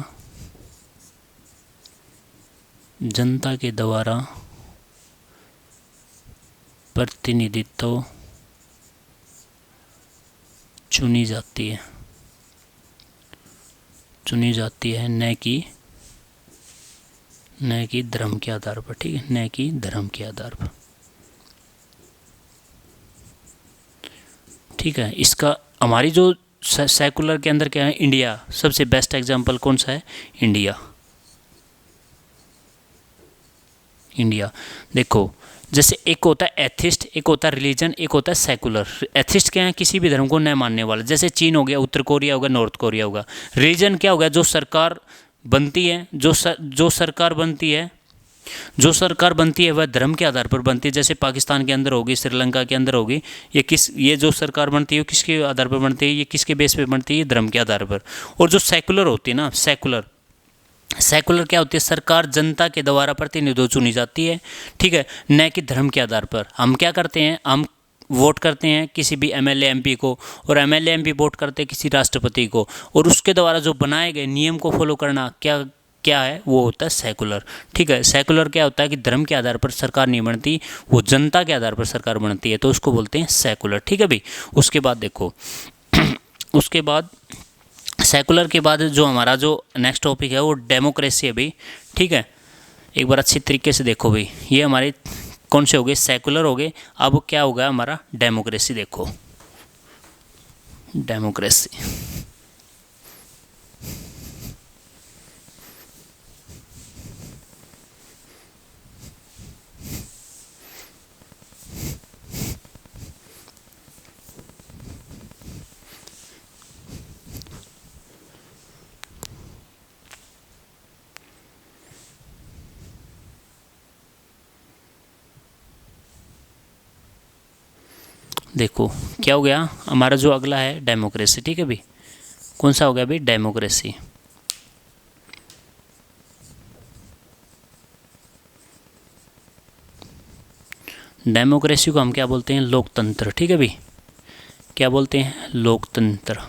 प्रतिनिधित्व चुनी जाती है, न कि धर्म के आधार पर। ठीक है, न कि धर्म के आधार पर। ठीक है, इसका हमारी जो सेकुलर के अंदर क्या है, इंडिया सबसे बेस्ट एग्जांपल कौन सा है, इंडिया। देखो जैसे एक होता है एथिस्ट, एक होता है रिलीजन, एक होता है सेकुलर। एथिस्ट क्या है, किसी भी धर्म को न मानने वाला, जैसे चीन हो गया, उत्तर कोरिया होगा, नॉर्थ कोरिया होगा। रिलीजन क्या होगा, जो सरकार बनती है, जो सरकार बनती है वह धर्म के आधार पर बनती है। जैसे पाकिस्तान के अंदर होगी, श्रीलंका के अंदर होगी, ये जो सरकार बनती है किसके आधार पर बनती है, ये किसके बेस पे बनती है, धर्म के आधार पर। और जो सेकुलर होती है ना, सेकुलर क्या होती है, सरकार जनता के द्वारा प्रतिनिधित्व चुनी जाती है। ठीक है, न कि धर्म के आधार पर। हम क्या करते हैं, हम वोट करते हैं किसी भी एमएलए एमपी को, और एमएलए एमपी वोट करते हैं किसी राष्ट्रपति को, और उसके द्वारा जो बनाए गए नियम को फॉलो करना क्या है, वो होता है सेकुलर। ठीक है, सेकुलर क्या होता है कि धर्म के आधार पर सरकार नहीं बनती, वो जनता के आधार पर सरकार बनती है, तो उसको बोलते हैं सेकुलर। ठीक है भाई, उसके बाद देखो उसके बाद सेकुलर के बाद जो हमारा जो नेक्स्ट टॉपिक है वो डेमोक्रेसी है भाई। ठीक है, एक बार अच्छी तरीके से देखो भाई, ये हमारे कौन से हो गए, सेकुलर हो गए। अब क्या होगा हमारा, डेमोक्रेसी। देखो डेमोक्रेसी, देखो क्या हो गया हमारा जो अगला है डेमोक्रेसी, ठीक है भाई, कौन सा हो गया भाई, डेमोक्रेसी। डेमोक्रेसी को हम क्या बोलते हैं, लोकतंत्र, ठीक है भाई, क्या बोलते हैं, लोकतंत्र,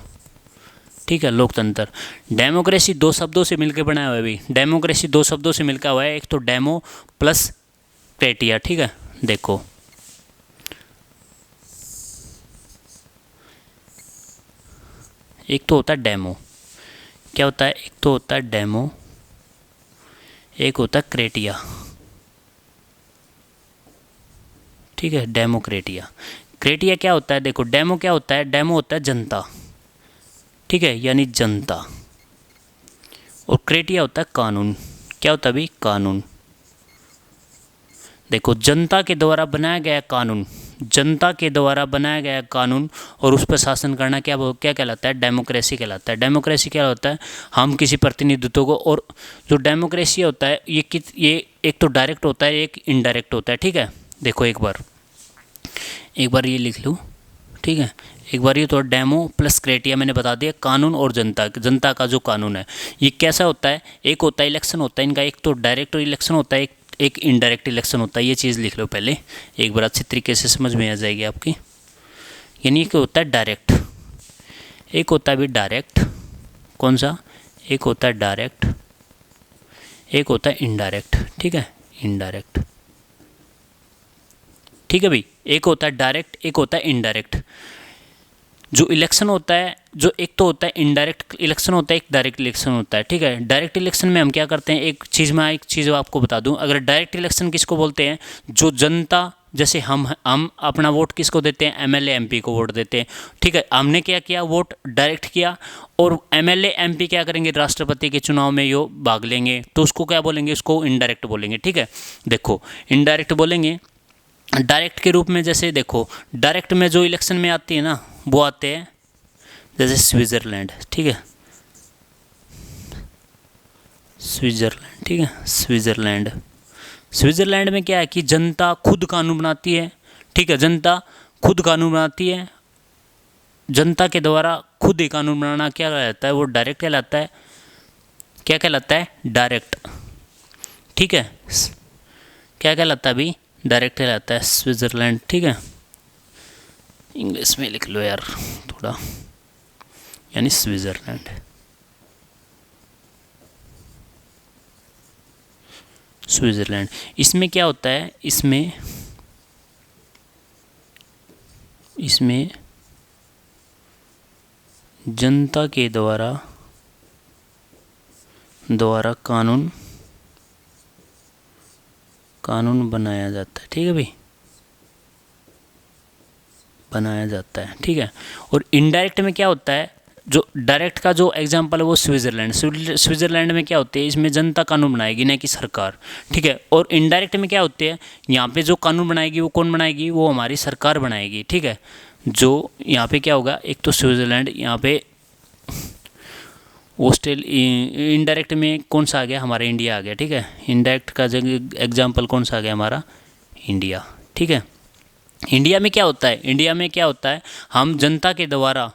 ठीक है, लोकतंत्र। डेमोक्रेसी दो शब्दों से मिलकर बनाया हुआ है भाई, डेमोक्रेसी दो शब्दों से मिलकर हुआ है, एक तो डेमो प्लस क्रेटिया, ठीक है। देखो एक तो होता है डेमो, क्या होता है, एक तो होता है डेमो, एक होता है क्रेटिया, ठीक है, डेमोक्रेटिया। क्रेटिया क्या होता है, देखो डेमो क्या होता है, डेमो होता है जनता, ठीक है, यानी जनता, और क्रेटिया होता है कानून, क्या होता है भाई, कानून। देखो जनता के द्वारा बनाया गया कानून, जनता के द्वारा बनाया गया कानून और उस पर शासन करना क्या क्या कहलाता है, डेमोक्रेसी कहलाता है। डेमोक्रेसी क्या होता है, हम किसी प्रतिनिधित्व को, और जो डेमोक्रेसी होता है ये एक तो डायरेक्ट होता है, एक इनडायरेक्ट होता है, ठीक है। देखो एक बार ये लिख लूँ, ठीक है, एक बार ये तो डेमो प्लस क्रेटिया मैंने बता दिया, कानून और जनता का जो कानून है ये कैसा होता है, एक होता है इलेक्शन होता है इनका, एक तो डायरेक्ट इलेक्शन होता है, एक इनडायरेक्ट इलेक्शन होता है। ये चीज़ लिख लो पहले, एक बार अच्छी तरीके से समझ में आ जाएगी आपकी। यानी एक होता है डायरेक्ट, एक होता है भी डायरेक्ट, कौन सा, एक होता है डायरेक्ट, एक होता है इनडायरेक्ट, ठीक है, इनडायरेक्ट, ठीक है भाई, एक होता है डायरेक्ट, एक होता है इनडायरेक्ट। जो इलेक्शन होता है, जो एक तो होता है इनडायरेक्ट इलेक्शन होता है, एक डायरेक्ट इलेक्शन होता है, ठीक है। डायरेक्ट इलेक्शन में हम क्या करते हैं, एक चीज़ आपको बता दूं, अगर डायरेक्ट इलेक्शन किसको बोलते हैं, जो जनता, जैसे हम अपना वोट किसको देते हैं, एमएलए एमपी को वोट देते हैं, ठीक है। हमने क्या किया, वोट डायरेक्ट किया, और एमएलए एमपी क्या करेंगे, राष्ट्रपति के चुनाव में यो भाग लेंगे, तो उसको क्या बोलेंगे, उसको इनडायरेक्ट बोलेंगे, ठीक है। देखो इनडायरेक्ट बोलेंगे। डायरेक्ट के रूप में जैसे देखो, डायरेक्ट में जो इलेक्शन में आती है ना, वो आते हैं जैसे स्विट्ज़रलैंड, ठीक है, स्विट्ज़रलैंड, ठीक है, स्विट्ज़रलैंड में क्या है कि जनता खुद कानून बनाती है, ठीक है, जनता खुद कानून बनाती है, जनता के द्वारा खुद ही कानून बनाना क्या कहलाता है, वो डायरेक्ट कहलाता है, क्या कहलाता है, डायरेक्ट, ठीक है, क्या कहलाता है अभी, डायरेक्ट कहलाता है स्विट्ज़रलैंड, ठीक है। इंग्लिश में लिख लो यार थोड़ा, यानी स्विट्ज़रलैंड, स्विट्ज़रलैंड। इसमें क्या होता है, इसमें जनता के द्वारा कानून बनाया जाता है, ठीक है भाई, बनाया जाता है, ठीक है। और इनडायरेक्ट में क्या होता है, जो डायरेक्ट का जो एग्जांपल है वो स्विट्ज़रलैंड में क्या होते हैं, इसमें जनता कानून बनाएगी ना कि सरकार, ठीक है। और इनडायरेक्ट में क्या होते हैं, यहाँ पे जो कानून बनाएगी वो कौन बनाएगी, वो हमारी सरकार बनाएगी, ठीक है। जो यहाँ पे क्या होगा, एक तो स्विट्ज़रलैंड, यहाँ पे इनडायरेक्ट में कौन सा आ गया, हमारा इंडिया आ गया, ठीक है। इनडायरेक्ट का एग्जाम्पल कौन सा आ गया, हमारा इंडिया, ठीक है। इंडिया में क्या होता है, इंडिया में क्या होता है, हम जनता के द्वारा,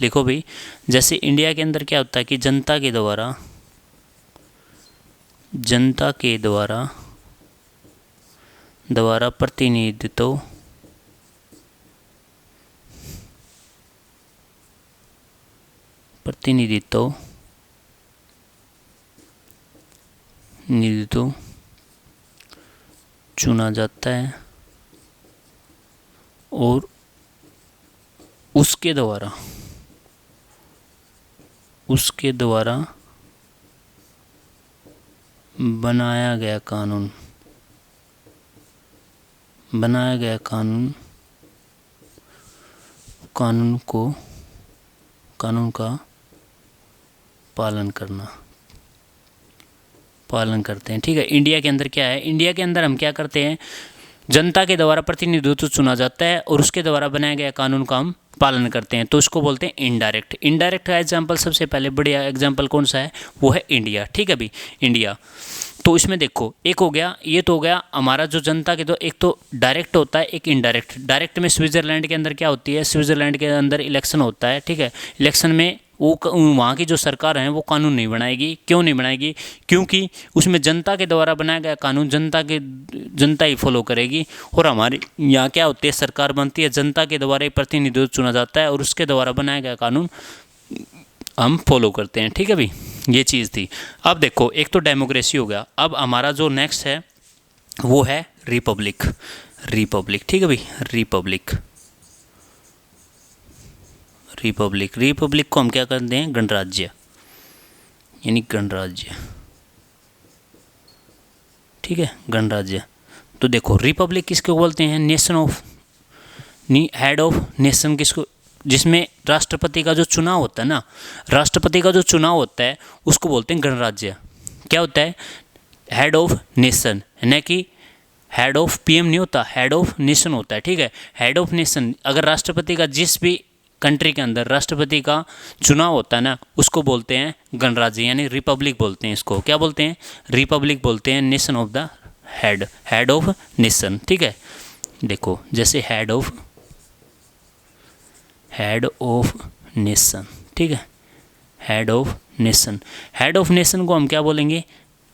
लिखो भाई, जैसे इंडिया के अंदर क्या होता है कि जनता के द्वारा प्रतिनिधित्व चुना जाता है, और उसके द्वारा बनाया गया कानून का पालन करते हैं, ठीक है। इंडिया के अंदर क्या है, इंडिया के अंदर हम क्या करते हैं, जनता के द्वारा प्रतिनिधित्व चुना जाता है और उसके द्वारा बनाया गया कानून का हम पालन करते हैं, तो उसको बोलते हैं इनडायरेक्ट। इनडायरेक्ट का एग्जाम्पल सबसे पहले बढ़िया एग्जाम्पल कौन सा है, वो है इंडिया। ठीक है भाई, इंडिया। तो इसमें देखो एक हो गया, ये तो हो गया हमारा जो जनता के, तो एक तो डायरेक्ट होता है, एक इनडायरेक्ट। डायरेक्ट में स्विट्जरलैंड के अंदर क्या होती है, स्विट्जरलैंड के अंदर इलेक्शन होता है। ठीक है, इलेक्शन में वो वहाँ की जो सरकार है वो कानून नहीं बनाएगी। क्यों नहीं बनाएगी, क्योंकि उसमें जनता के द्वारा बनाया गया कानून जनता ही फॉलो करेगी। और हमारे यहाँ क्या होती है, सरकार बनती है, जनता के द्वारा ही प्रतिनिधित्व चुना जाता है और उसके द्वारा बनाया गया कानून हम फॉलो करते हैं। ठीक है भाई, ये चीज़ थी। अब देखो एक तो डेमोक्रेसी हो गया, अब हमारा जो नेक्स्ट है वो है रिपब्लिक। रिपब्लिक, ठीक है भाई, रिपब्लिक। रिपब्लिक, रिपब्लिक को हम क्या करते हैं, गणराज्य, यानी गणराज्य। ठीक है, गणराज्य। तो देखो रिपब्लिक किसको बोलते हैं, nation of, head of nation किसको, जिसमें राष्ट्रपति का जो चुनाव होता है ना, राष्ट्रपति का जो चुनाव होता है उसको बोलते हैं गणराज्य। क्या होता है, हेड ऑफ नेशन, यानी कि हेड ऑफ पीएम नहीं होता, हेड ऑफ नेशन होता है। ठीक है, हेड ऑफ नेशन। अगर राष्ट्रपति का जिस भी कंट्री के अंदर राष्ट्रपति का चुनाव होता है ना, उसको बोलते हैं गणराज्य, यानी रिपब्लिक बोलते हैं इसको। क्या बोलते हैं, रिपब्लिक बोलते हैं, nation of the head, head of nation. ठीक है, देखो जैसे हेड ऑफ नेशन। ठीक है, head of nation, head of nation को हम क्या बोलेंगे,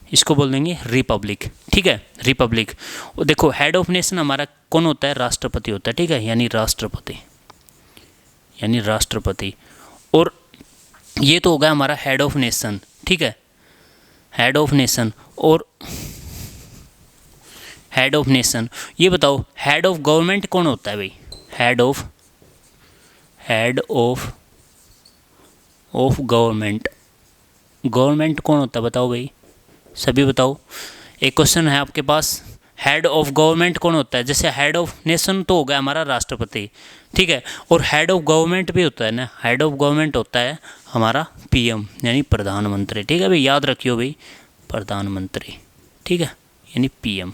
इसको बोल देंगे रिपब्लिक। ठीक है, रिपब्लिक। और देखो हेड ऑफ नेशन हमारा कौन होता है, राष्ट्रपति होता है। ठीक है, यानी राष्ट्रपति, यानी राष्ट्रपति। और ये तो होगा हमारा हेड ऑफ नेशन। ठीक है, हेड ऑफ नेशन। और हेड ऑफ नेशन, ये बताओ हेड ऑफ गवर्नमेंट कौन होता है भाई, हेड ऑफ गवर्नमेंट, गवर्नमेंट कौन होता है बताओ भाई, सभी बताओ। एक क्वेश्चन है आपके पास, हेड ऑफ गवर्नमेंट कौन होता है, जैसे हेड ऑफ नेशन तो हो गया हमारा राष्ट्रपति। ठीक है, और हेड ऑफ गवर्नमेंट भी होता है ना, हेड ऑफ गवर्नमेंट होता है हमारा पीएम, यानी प्रधानमंत्री। ठीक है भाई, याद रखियो भाई, प्रधानमंत्री। ठीक है, यानी पीएम।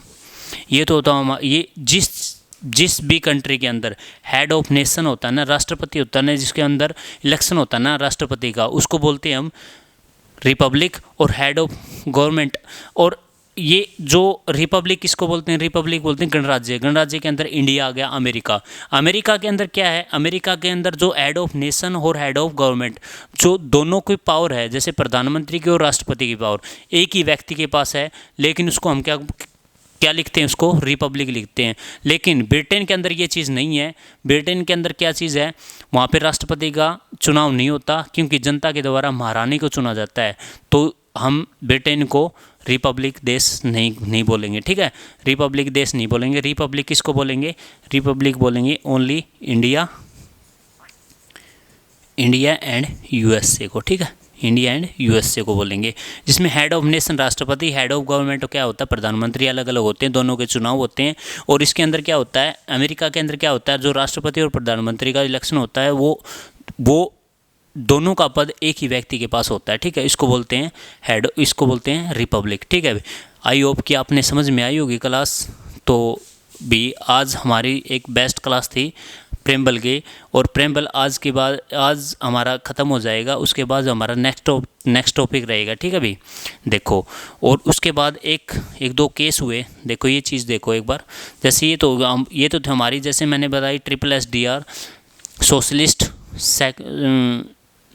ये तो होता है ये जिस भी कंट्री के अंदर हेड ऑफ नेशन होता है ना, राष्ट्रपति होता है ना, जिसके अंदर इलेक्शन होता है ना राष्ट्रपति का, उसको बोलते हैं हम रिपब्लिक। और हेड ऑफ गवर्नमेंट, और ये जो रिपब्लिक किसको बोलते हैं, रिपब्लिक बोलते हैं गणराज्य। गणराज्य के अंदर इंडिया आ गया, अमेरिका। अमेरिका के अंदर क्या है, अमेरिका के अंदर जो हेड ऑफ नेशन और हेड ऑफ गवर्नमेंट, जो दोनों की पावर है, जैसे प्रधानमंत्री की और राष्ट्रपति की पावर एक ही व्यक्ति के पास है, लेकिन उसको हम क्या लिखते हैं, उसको रिपब्लिक लिखते हैं। लेकिन ब्रिटेन के अंदर ये चीज़ नहीं है। ब्रिटेन के अंदर क्या चीज़ है, वहाँ पे राष्ट्रपति का चुनाव नहीं होता, क्योंकि जनता के द्वारा महारानी को चुना जाता है। तो हम ब्रिटेन को रिपब्लिक देश नहीं बोलेंगे। ठीक है, रिपब्लिक देश नहीं बोलेंगे। रिपब्लिक किसको बोलेंगे, रिपब्लिक बोलेंगे ओनली इंडिया एंड यूएसए को। ठीक है, इंडिया एंड यूएसए को बोलेंगे, जिसमें हेड ऑफ नेशन राष्ट्रपति, हेड ऑफ गवर्नमेंट क्या होता है, प्रधानमंत्री, अलग अलग होते हैं, दोनों के चुनाव होते हैं। और इसके अंदर क्या होता है, अमेरिका के अंदर क्या होता है, जो राष्ट्रपति और प्रधानमंत्री का इलेक्शन होता है वो दोनों का पद एक ही व्यक्ति के पास होता है। ठीक है, इसको बोलते हैं हेड, इसको बोलते हैं रिपब्लिक। ठीक है, आई होप कि आपने समझ में आई होगी क्लास। तो भी आज हमारी एक बेस्ट क्लास थी प्रेम्बल की, और प्रेम्बल आज हमारा ख़त्म हो जाएगा। उसके बाद हमारा नेक्स्ट टॉपिक रहेगा। ठीक है भाई, देखो। और उसके बाद एक दो केस हुए, देखो ये चीज़ देखो एक बार। जैसे ये तो हमारी, जैसे मैंने बताई, SSSR socialist,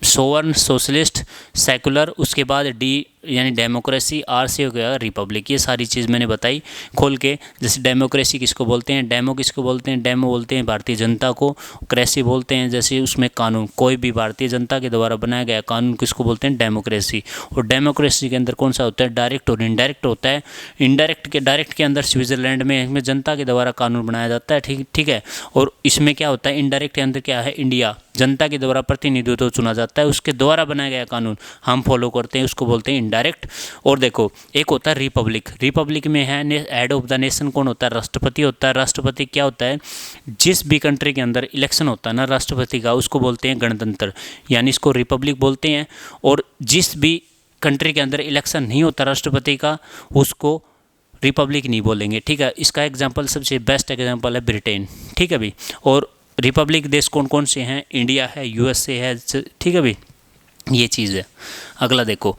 sovereign, socialist, secular. उसके बाद डी यानी डेमोक्रेसी, आर से हो गया रिपब्लिक। ये सारी चीज़ मैंने बताई खोल के। जैसे डेमोक्रेसी किसको बोलते हैं, डेमो किसको बोलते हैं, डेमो बोलते हैं भारतीय जनता को। क्रेसी बोलते हैं जैसे उसमें कानून, कोई भी भारतीय जनता के द्वारा बनाया गया कानून किसको बोलते हैं, डेमोक्रेसी। और डेमोक्रेसी के अंदर कौन सा होता है, डायरेक्ट और इनडायरेक्ट होता है। डायरेक्ट के अंदर स्विट्जरलैंड में जनता के द्वारा कानून बनाया जाता है। ठीक है। और इसमें क्या होता है, इनडायरेक्ट के अंदर क्या है, इंडिया, जनता के द्वारा प्रतिनिधित्व चुना जाता है, उसके द्वारा बनाया गया कानून हम फॉलो करते हैं, उसको बोलते हैं इनडायरेक्ट। और देखो एक होता है रिपब्लिक में है हेड ऑफ द नेशन कौन होता है, राष्ट्रपति होता है। राष्ट्रपति क्या होता है, जिस भी कंट्री के अंदर इलेक्शन होता है ना राष्ट्रपति का, उसको बोलते हैं गणतंत्र, यानी इसको रिपब्लिक बोलते हैं। और जिस भी कंट्री के अंदर इलेक्शन नहीं होता राष्ट्रपति का, उसको रिपब्लिक नहीं बोलेंगे, ठीक है। इसका एग्जांपल सबसे बेस्ट एग्जांपल है ब्रिटेन, ठीक है भाई। और रिपब्लिक देश कौन कौन से हैं? इंडिया है, यूएसए है, ठीक है भाई, ये चीज़ है। अगला देखो,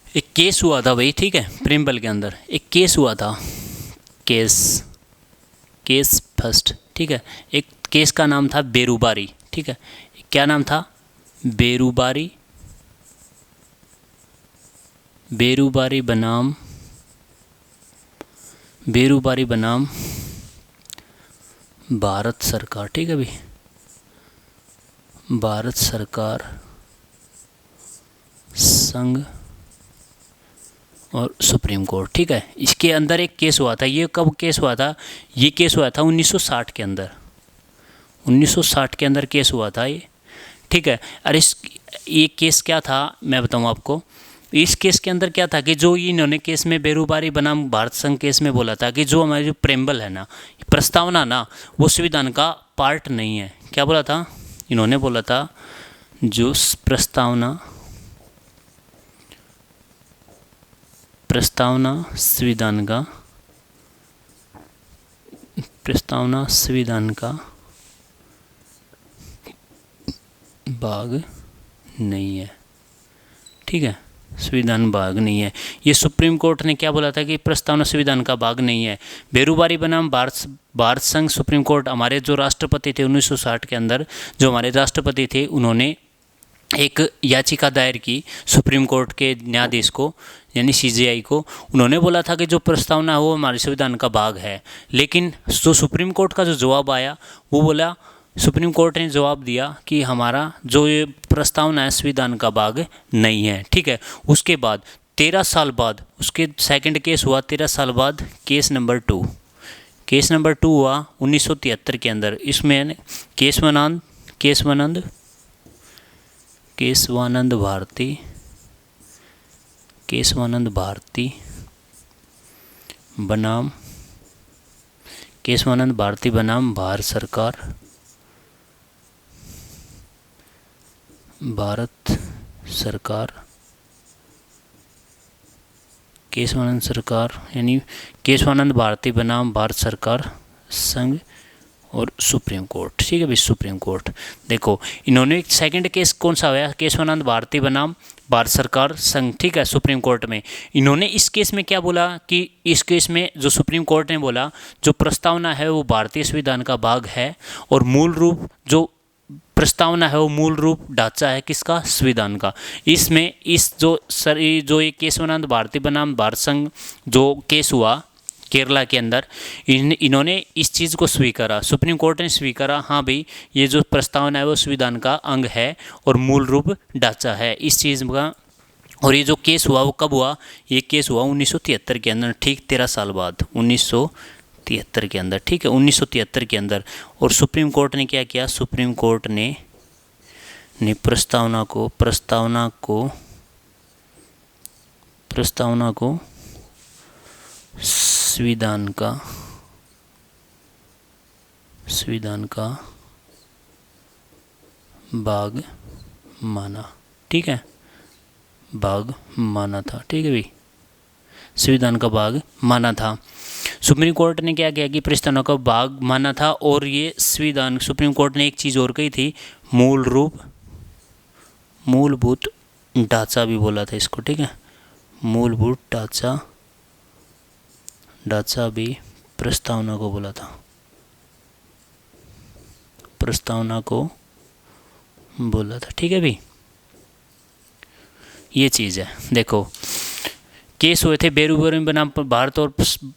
एक केस हुआ था भाई, ठीक है, प्रिम्बल के अंदर एक केस हुआ था, केस फर्स्ट, ठीक है। एक केस का नाम था बेरुबारी, ठीक है। क्या नाम था? बेरुबारी, बेरुबारी बनाम भारत सरकार, ठीक है भाई, भारत सरकार, संघ और सुप्रीम कोर्ट, ठीक है। इसके अंदर एक केस हुआ था। ये कब केस हुआ था? ये केस हुआ था 1960 के अंदर, 1960 के अंदर केस हुआ था ये, ठीक है। और ये केस क्या था मैं बताऊँ आपको। इस केस के अंदर क्या था कि जो इन्होंने केस में बेरुबारी बनाम भारत संघ केस में बोला था कि जो हमारी जो प्रेम्बल है ना, प्रस्तावना ना, वो संविधान का पार्ट नहीं है। क्या बोला था इन्होंने? बोला था जो प्रस्तावना संविधान का भाग नहीं है, ठीक है, संविधान भाग नहीं है। ये सुप्रीम कोर्ट ने क्या बोला था कि प्रस्तावना संविधान का भाग नहीं है। बेरुबारी बनाम भारत संघ सुप्रीम कोर्ट, हमारे जो राष्ट्रपति थे 1960 के अंदर, जो हमारे राष्ट्रपति थे, उन्होंने एक याचिका दायर की सुप्रीम कोर्ट के न्यायाधीश को, यानी सीजेआई को। उन्होंने बोला था कि जो प्रस्तावना है वो हमारे संविधान का भाग है। लेकिन जो सुप्रीम कोर्ट का जो जवाब आया, वो बोला, सुप्रीम कोर्ट ने जवाब दिया कि हमारा जो ये प्रस्तावना है संविधान का भाग नहीं है, ठीक है। उसके बाद 13 साल बाद उसके सेकंड केस हुआ, 13 साल बाद केस नंबर 2 हुआ 1973 के अंदर। इसमें केशवानंद भारती बनाम भारत सरकार, यानी केशवानंद भारती बनाम भारत सरकार, संघ और सुप्रीम कोर्ट, ठीक है भाई, सुप्रीम कोर्ट। देखो इन्होंने सेकंड केस कौन सा हुआ? केशवानंद भारती बनाम भारत सरकार, संघ, ठीक है, सुप्रीम कोर्ट में। इन्होंने इस केस में क्या बोला कि इस केस में जो सुप्रीम कोर्ट ने बोला, जो प्रस्तावना है वो भारतीय संविधान का भाग है, और मूल रूप जो प्रस्तावना है वो मूल रूप ढांचा है किसका? संविधान का। इसमें जो ये केशवानंद भारती बनाम भारत संघ जो केस हुआ केरला के अंदर, इन्होंने इस चीज़ को स्वीकारा, सुप्रीम कोर्ट ने स्वीकारा, हाँ भाई ये जो प्रस्तावना है वो संविधान का अंग है और मूल रूप ढांचा है इस चीज़ का। और ये जो केस हुआ वो कब हुआ? ये केस हुआ 1973 के अंदर, ठीक 13 साल बाद, 1973 के अंदर, ठीक है, 1973 के अंदर। और सुप्रीम कोर्ट ने क्या किया? सुप्रीम कोर्ट ने प्रस्तावना को संविधान का भाग माना, ठीक है, भाग माना था, ठीक है भाई, संविधान का भाग माना था। सुप्रीम कोर्ट ने क्या किया कि प्रस्तावना का भाग माना था। और ये संविधान, सुप्रीम कोर्ट ने एक चीज़ और कही थी, मूलभूत ढांचा भी बोला था इसको, ठीक है, मूलभूत ढांचा भी प्रस्तावना को बोला था, ठीक है भाई, ये चीज़ है। देखो केस हुए थे बेरुबारी बनाम भारत और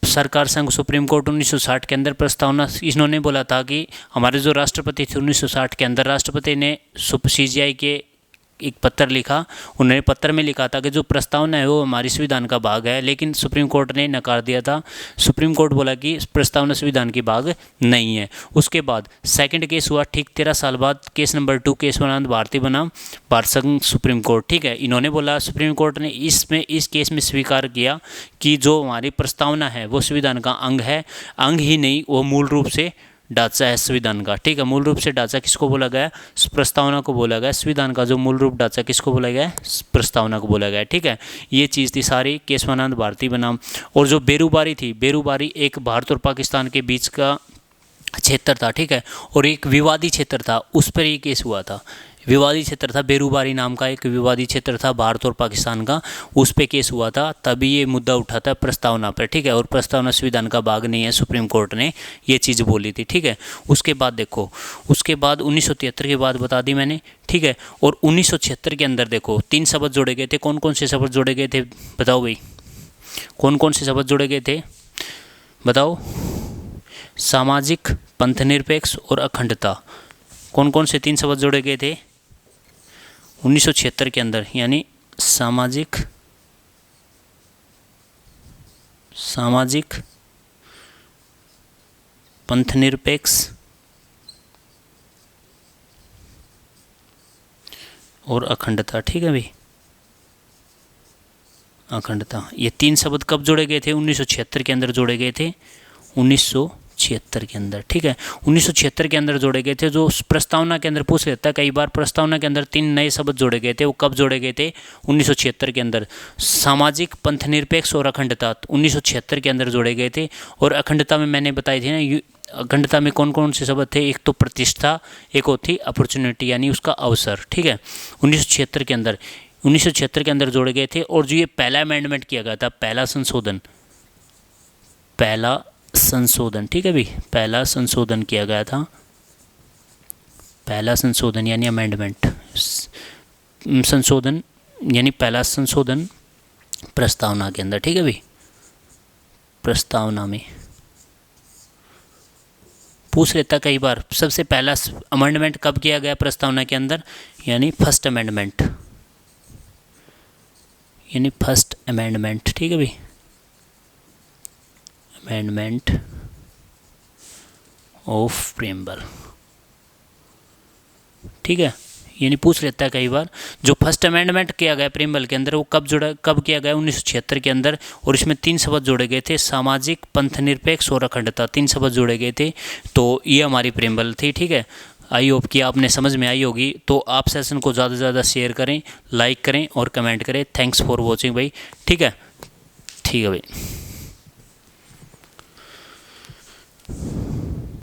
सरकार संघ सुप्रीम कोर्ट 1960 के अंदर। प्रस्तावना इन्होंने बोला था कि हमारे जो राष्ट्रपति थे 1960 के अंदर, राष्ट्रपति ने सीजीआई के एक पत्र लिखा। उन्होंने पत्र में लिखा था कि जो प्रस्तावना है वो हमारी संविधान का भाग है, लेकिन सुप्रीम कोर्ट ने नकार दिया था। सुप्रीम कोर्ट बोला कि प्रस्तावना संविधान की भाग नहीं है। उसके बाद सेकंड केस हुआ ठीक 13 साल बाद, केस नंबर 2, केशवानंद भारती बनाम भारत संघ सुप्रीम कोर्ट। ठीक है, इन्होंने बोला, सुप्रीम कोर्ट ने इस केस में स्वीकार किया कि जो हमारी प्रस्तावना है वो संविधान का अंग है, अंग ही नहीं, वो मूल रूप से ढांचा है संविधान का। ठीक है, मूल रूप से ढांचा किसको बोला गया? प्रस्तावना को बोला गया। संविधान का जो मूल रूप ढांचा किसको बोला गया? प्रस्तावना को बोला गया। ठीक है, ये चीज़ थी सारी केशवानंद भारती बनाम। और जो बेरूबारी थी, बेरूबारी एक भारत और पाकिस्तान के बीच का क्षेत्र था। ठीक है, और एक विवादी क्षेत्र था, उस पर ये केस हुआ था। विवादी क्षेत्र था, बेरूबारी नाम का एक विवादी क्षेत्र था भारत और पाकिस्तान का, उस पे केस हुआ था, तभी ये मुद्दा उठा था प्रस्तावना पर। ठीक है, और प्रस्तावना संविधान का भाग नहीं है, सुप्रीम कोर्ट ने ये चीज़ बोली थी। ठीक है, उसके बाद देखो, उसके बाद 1973 के बाद बता दी मैंने। ठीक है, और 1976 के अंदर देखो 3 शब्द जोड़े गए थे। कौन कौन से शब्द जोड़े गए थे बताओ भाई, कौन कौन से शब्द जोड़े गए थे बताओ? सामाजिक, पंथनिरपेक्ष और अखंडता। कौन कौन से 3 शब्द जोड़े गए थे 1976 के अंदर? यानी सामाजिक, पंथनिरपेक्ष और अखंडता। ठीक है भाई, अखंडता। ये 3 शब्द कब जोड़े गए थे? 1976 के अंदर जोड़े गए थे, 1976 के अंदर। ठीक है, 1976 के अंदर जोड़े गए थे। जो प्रस्तावना के अंदर पूछ लेता है कई बार, प्रस्तावना के अंदर 3 नए शब्द जोड़े गए थे, वो कब जोड़े गए थे? 1976 के अंदर। सामाजिक, पंथनिरपेक्ष और अखंडता 1976 के अंदर जोड़े गए थे। और अखंडता में मैंने बताई थी ना, अखंडता में कौन कौन से शब्द थे? एक तो प्रतिष्ठा, एक होती अपॉर्चुनिटी यानी उसका अवसर। ठीक है, 1976 के अंदर, 1976 के अंदर जोड़े गए थे। और जो ये पहला अमेंडमेंट किया गया था, पहला संशोधन, ठीक है भाई, पहला संशोधन किया गया था। पहला संशोधन यानी अमेंडमेंट, संशोधन यानी पहला संशोधन प्रस्तावना के अंदर। ठीक है भाई, प्रस्तावना में पूछ लेता कई बार, सबसे पहला अमेंडमेंट कब किया गया प्रस्तावना के अंदर? यानी फर्स्ट अमेंडमेंट, यानी फर्स्ट अमेंडमेंट। ठीक है भाई, अमेंडमेंट ऑफ प्रीएम्बल। ठीक है, यानी पूछ लेता है कई बार, जो फर्स्ट अमेंडमेंट किया गया प्रीएम्बल के अंदर वो कब किया गया? 1976 के अंदर। और इसमें 3 शब्द जोड़े गए थे, सामाजिक, पंथनिरपेक्ष और अखंडता, 3 शब्द जोड़े गए थे। तो ये हमारी प्रीएम्बल थी। ठीक है, आई होप कि आपने समझ में आई होगी। तो आप सेशन को ज़्यादा से ज़्यादा शेयर करें, लाइक करें और कमेंट करें। थैंक्स फॉर वॉचिंग भाई। ठीक है भाई।